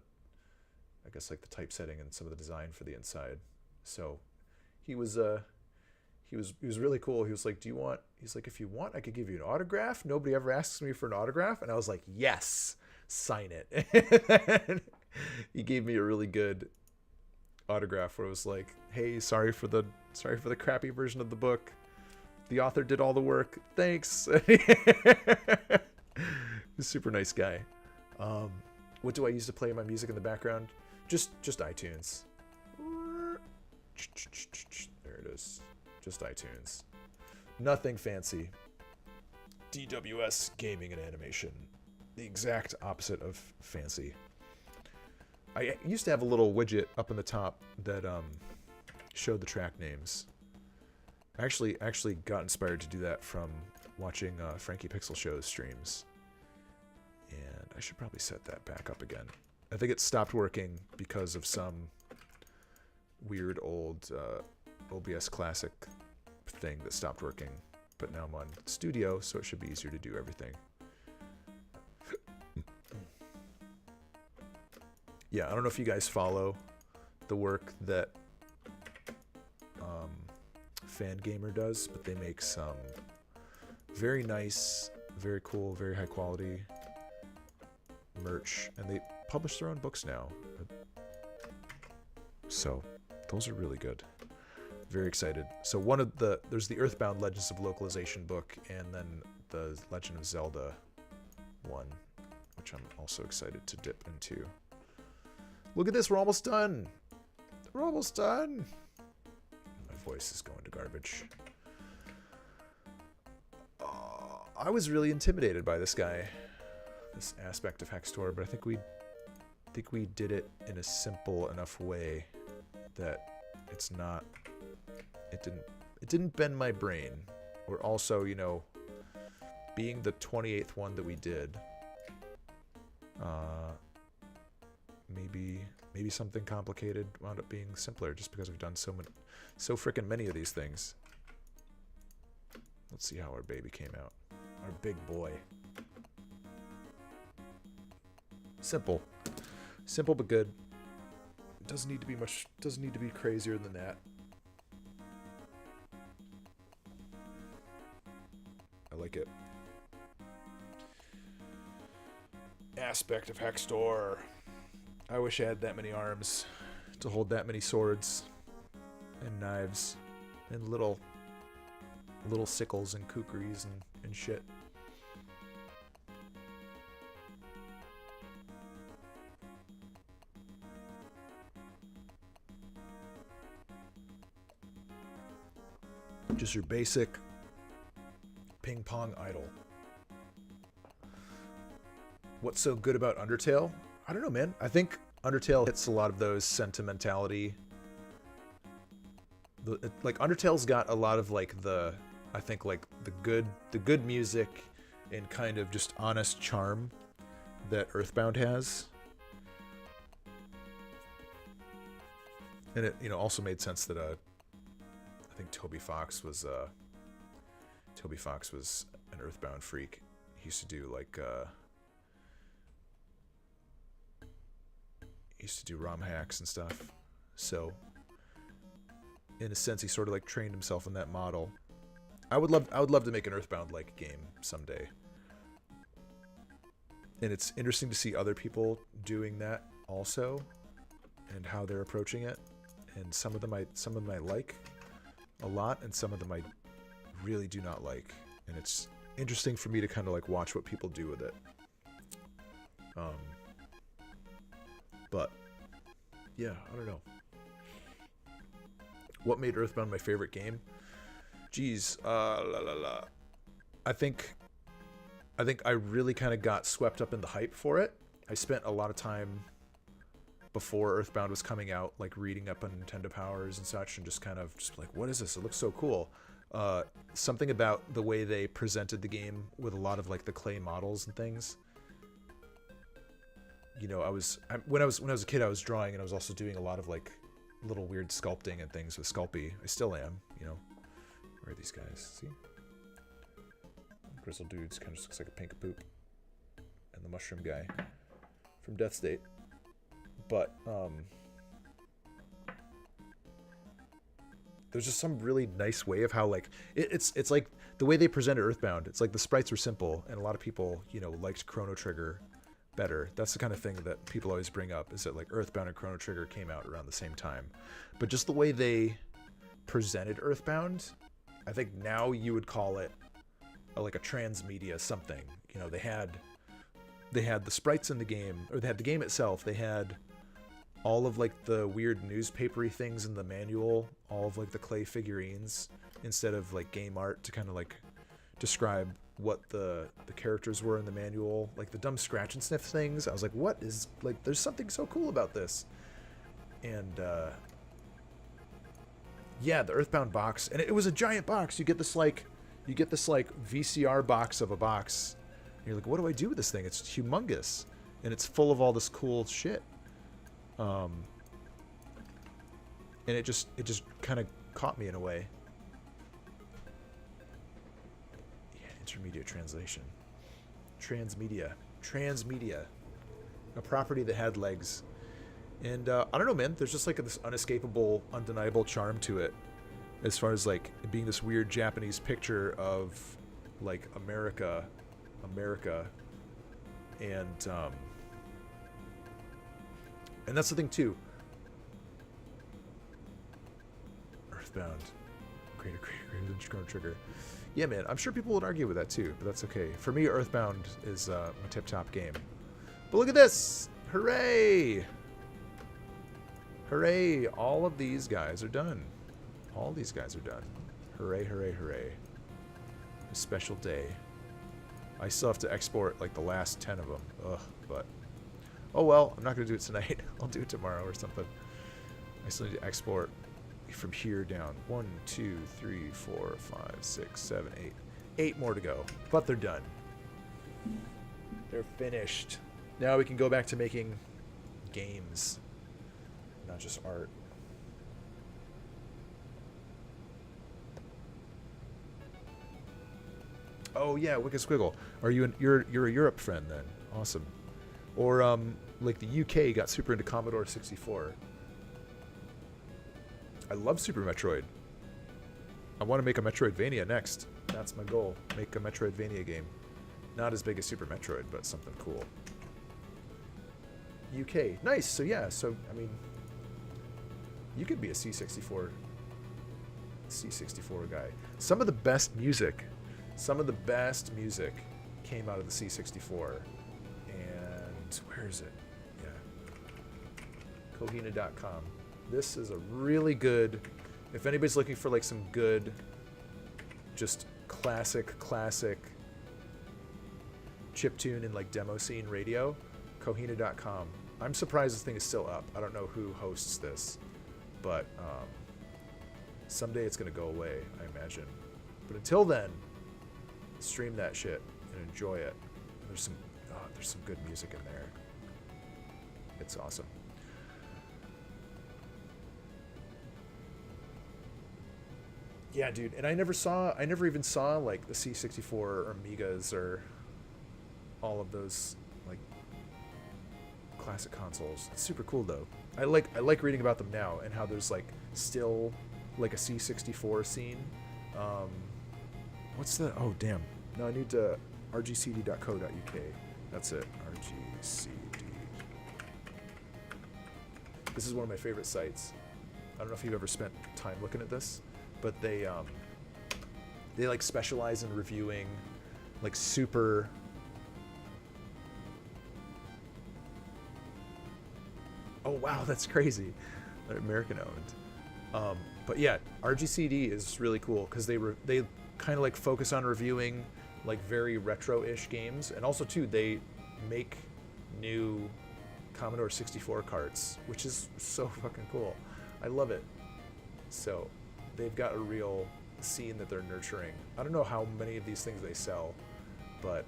guess like the typesetting and some of the design for the inside. So he was really cool. He was like, he's like, if you want, I could give you an autograph. Nobody ever asks me for an autograph. And I was like, yes, sign it. He gave me a really good autograph where it was like, hey, sorry for the crappy version of the book. The author did all the work. Thanks. He's a super nice guy. What do I use to play my music in the background? Just iTunes. There it is. Just iTunes. Nothing fancy. DWS Gaming and Animation. The exact opposite of fancy. I used to have a little widget up in the top that showed the track names. I actually got inspired to do that from watching Frankie Pixel Show's streams. And I should probably set that back up again. I think it stopped working because of some weird old OBS Classic thing that stopped working. But now I'm on Studio, so it should be easier to do everything. Yeah, I don't know if you guys follow the work that Fangamer does, but they make some very nice, very cool, very high quality merch, and they publish their own books now. So those are really good. Very excited. So there's the Earthbound Legends of Localization book, and then the Legend of Zelda one, which I'm also excited to dip into. Look at this, we're almost done. We're almost done. My voice is going to garbage. I was really intimidated by this guy, this Aspect of Hextor, but I think we did it in a simple enough way that it's not. It didn't bend my brain. We're also, you know, being the 28th one that we did. Maybe something complicated wound up being simpler just because we've done so freaking many of these things. Let's see how our baby came out. Our big boy. Simple. Simple but good. Doesn't need to be much, doesn't need to be crazier than that. I like it. Aspect of Hextor. I wish I had that many arms to hold that many swords and knives and little sickles and kukris and shit. Just your basic ping pong idol. What's so good about Undertale? I don't know, man. I think Undertale hits a lot of those sentimentality. Like Undertale's got a lot of like I think like the good music and kind of just honest charm that Earthbound has. And it, also made sense that I think Toby Fox was an Earthbound freak. He used to do like he used to do ROM hacks and stuff. So in a sense he sort of like trained himself in that model. I would love to make an Earthbound like game someday. And it's interesting to see other people doing that also and how they're approaching it. And some of them I like a lot, and some of them I really do not like. And it's interesting for me to kind of like watch what people do with it. But yeah, I don't know. What made Earthbound my favorite game? Geez, I think I really kind of got swept up in the hype for it. I spent a lot of time before Earthbound was coming out, like reading up on Nintendo powers and such, and just like, what is this? It looks so cool. Something about the way they presented the game with a lot of like the clay models and things. When I was a kid, I was drawing, and I was also doing a lot of like little weird sculpting and things with Sculpey. I still am, Where are these guys? See? Grizzle Dudes kind of just looks like a pink poop. And the mushroom guy from Death State. But there's just some really nice way of how like it's like the way they presented Earthbound. It's like the sprites were simple, and a lot of people liked Chrono Trigger better. That's the kind of thing that people always bring up, is that like Earthbound and Chrono Trigger came out around the same time. But just the way they presented Earthbound, I think now you would call it like a transmedia something. They had the sprites in the game, or they had the game itself. They had all of like the weird newspapery things in the manual, all of like the clay figurines, instead of like game art to kind of like describe what the characters were in the manual, like the dumb scratch and sniff things. I was like, what is, like, there's something so cool about this. And yeah, the Earthbound box, and it was a giant box. You get this like VCR box of a box. And you're like, what do I do with this thing? It's humongous, and it's full of all this cool shit. And it just kind of caught me in a way. Yeah, intermediate translation. Transmedia. A property that had legs. And I don't know, man. There's just like this unescapable, undeniable charm to it, as far as like being this weird Japanese picture of like America, and that's the thing too. Earthbound, greater than Chrono Trigger. Yeah, man. I'm sure people would argue with that too, but that's okay. For me, Earthbound is my tip-top game. But look at this! Hooray! Hooray! All of these guys are done. All these guys are done. Hooray! Hooray! Hooray! A special day. I still have to export like the last 10 of them. Ugh, but oh well. I'm not gonna do it tonight. I'll do it tomorrow or something. I still need to export from here down. 1, 2, 3, 4, 5, 6, 7, 8. 8 more to go. But they're done. They're finished. Now we can go back to making games, not just art. Oh yeah, Wicked Squiggle. Are you you're a Europe friend then? Awesome. Or like the UK got super into Commodore 64. I love Super Metroid. I want to make a Metroidvania next. That's my goal. Make a Metroidvania game. Not as big as Super Metroid, but something cool. UK. Nice. So yeah, so I mean you could be a C64 guy. Some of the best music came out of the C64. And where is it? Yeah. Kohina.com. This is a really good, if anybody's looking for like some good, just classic chiptune and like demo scene radio, Kohina.com. I'm surprised this thing is still up. I don't know who hosts this, but someday it's gonna go away, I imagine. But until then, stream that shit and enjoy it. There's some good music in there. It's awesome. Yeah, dude, and I never even saw like the C64 or Amigas or all of those like classic consoles. It's super cool though. I like reading about them now and how there's like still like a C64 scene. What's the, oh damn. No, I need to rgcd.co.uk. That's it. RGCD. This is one of my favorite sites. I don't know if you've ever spent time looking at this, but they like specialize in reviewing like super oh wow, that's crazy. They're American owned. But yeah, RGCD is really cool because they kind of like focus on reviewing like very retro-ish games, and also too they make new Commodore 64 carts, which is so fucking cool. I love it. So they've got a real scene that they're nurturing. I don't know how many of these things they sell, but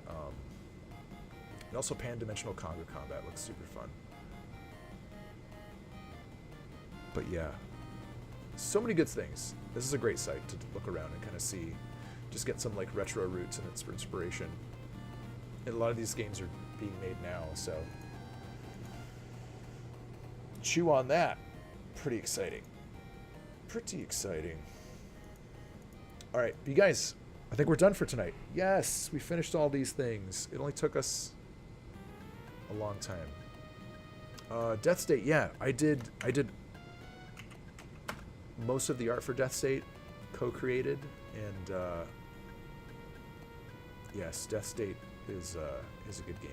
and also Pan-Dimensional Conga Combat looks super fun. But yeah, so many good things. This is a great site to look around and kind of see, just get some like retro roots and its inspiration. And a lot of these games are being made now, so chew on that. Pretty exciting. Pretty exciting. All right, you guys, I think we're done for tonight. Yes, we finished all these things. It only took us a long time. Death State, yeah, I did most of the art for Death State, co-created, and yes, Death State is a good game.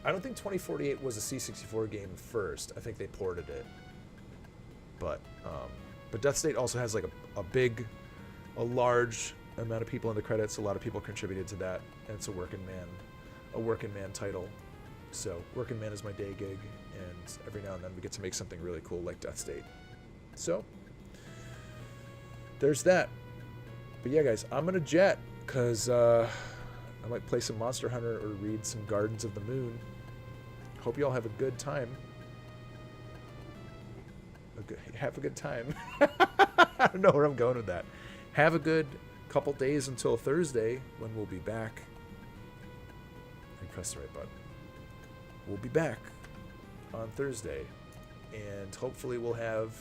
I don't think 2048 was a C64 game first. I think they ported it, but Death State also has like a large amount of people in the credits. A lot of people contributed to that, and it's a working man title. So Working Man is my day gig, and every now and then we get to make something really cool like Death State. So there's that. But yeah, guys, I'm gonna jet because I might play some Monster Hunter or read some Gardens of the Moon. Hope you all have a good time. Have a good time. I don't know where I'm going with that. Have a good couple days until Thursday when we'll be back. I press the right button. We'll be back on Thursday, and hopefully we'll have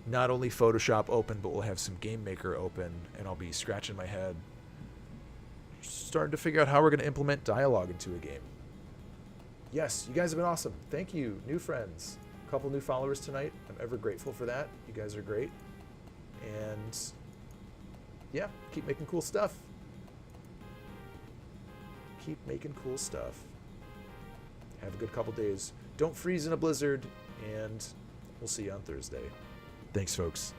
not only Photoshop open, but we'll have some Game Maker open, and I'll be scratching my head starting to figure out how we're going to implement dialogue into a game. Yes, you guys have been awesome. Thank you, new friends. A couple new followers tonight. I'm ever grateful for that. You guys are great. And yeah, keep making cool stuff. Keep making cool stuff. Have a good couple days. Don't freeze in a blizzard, and we'll see you on Thursday. Thanks, folks.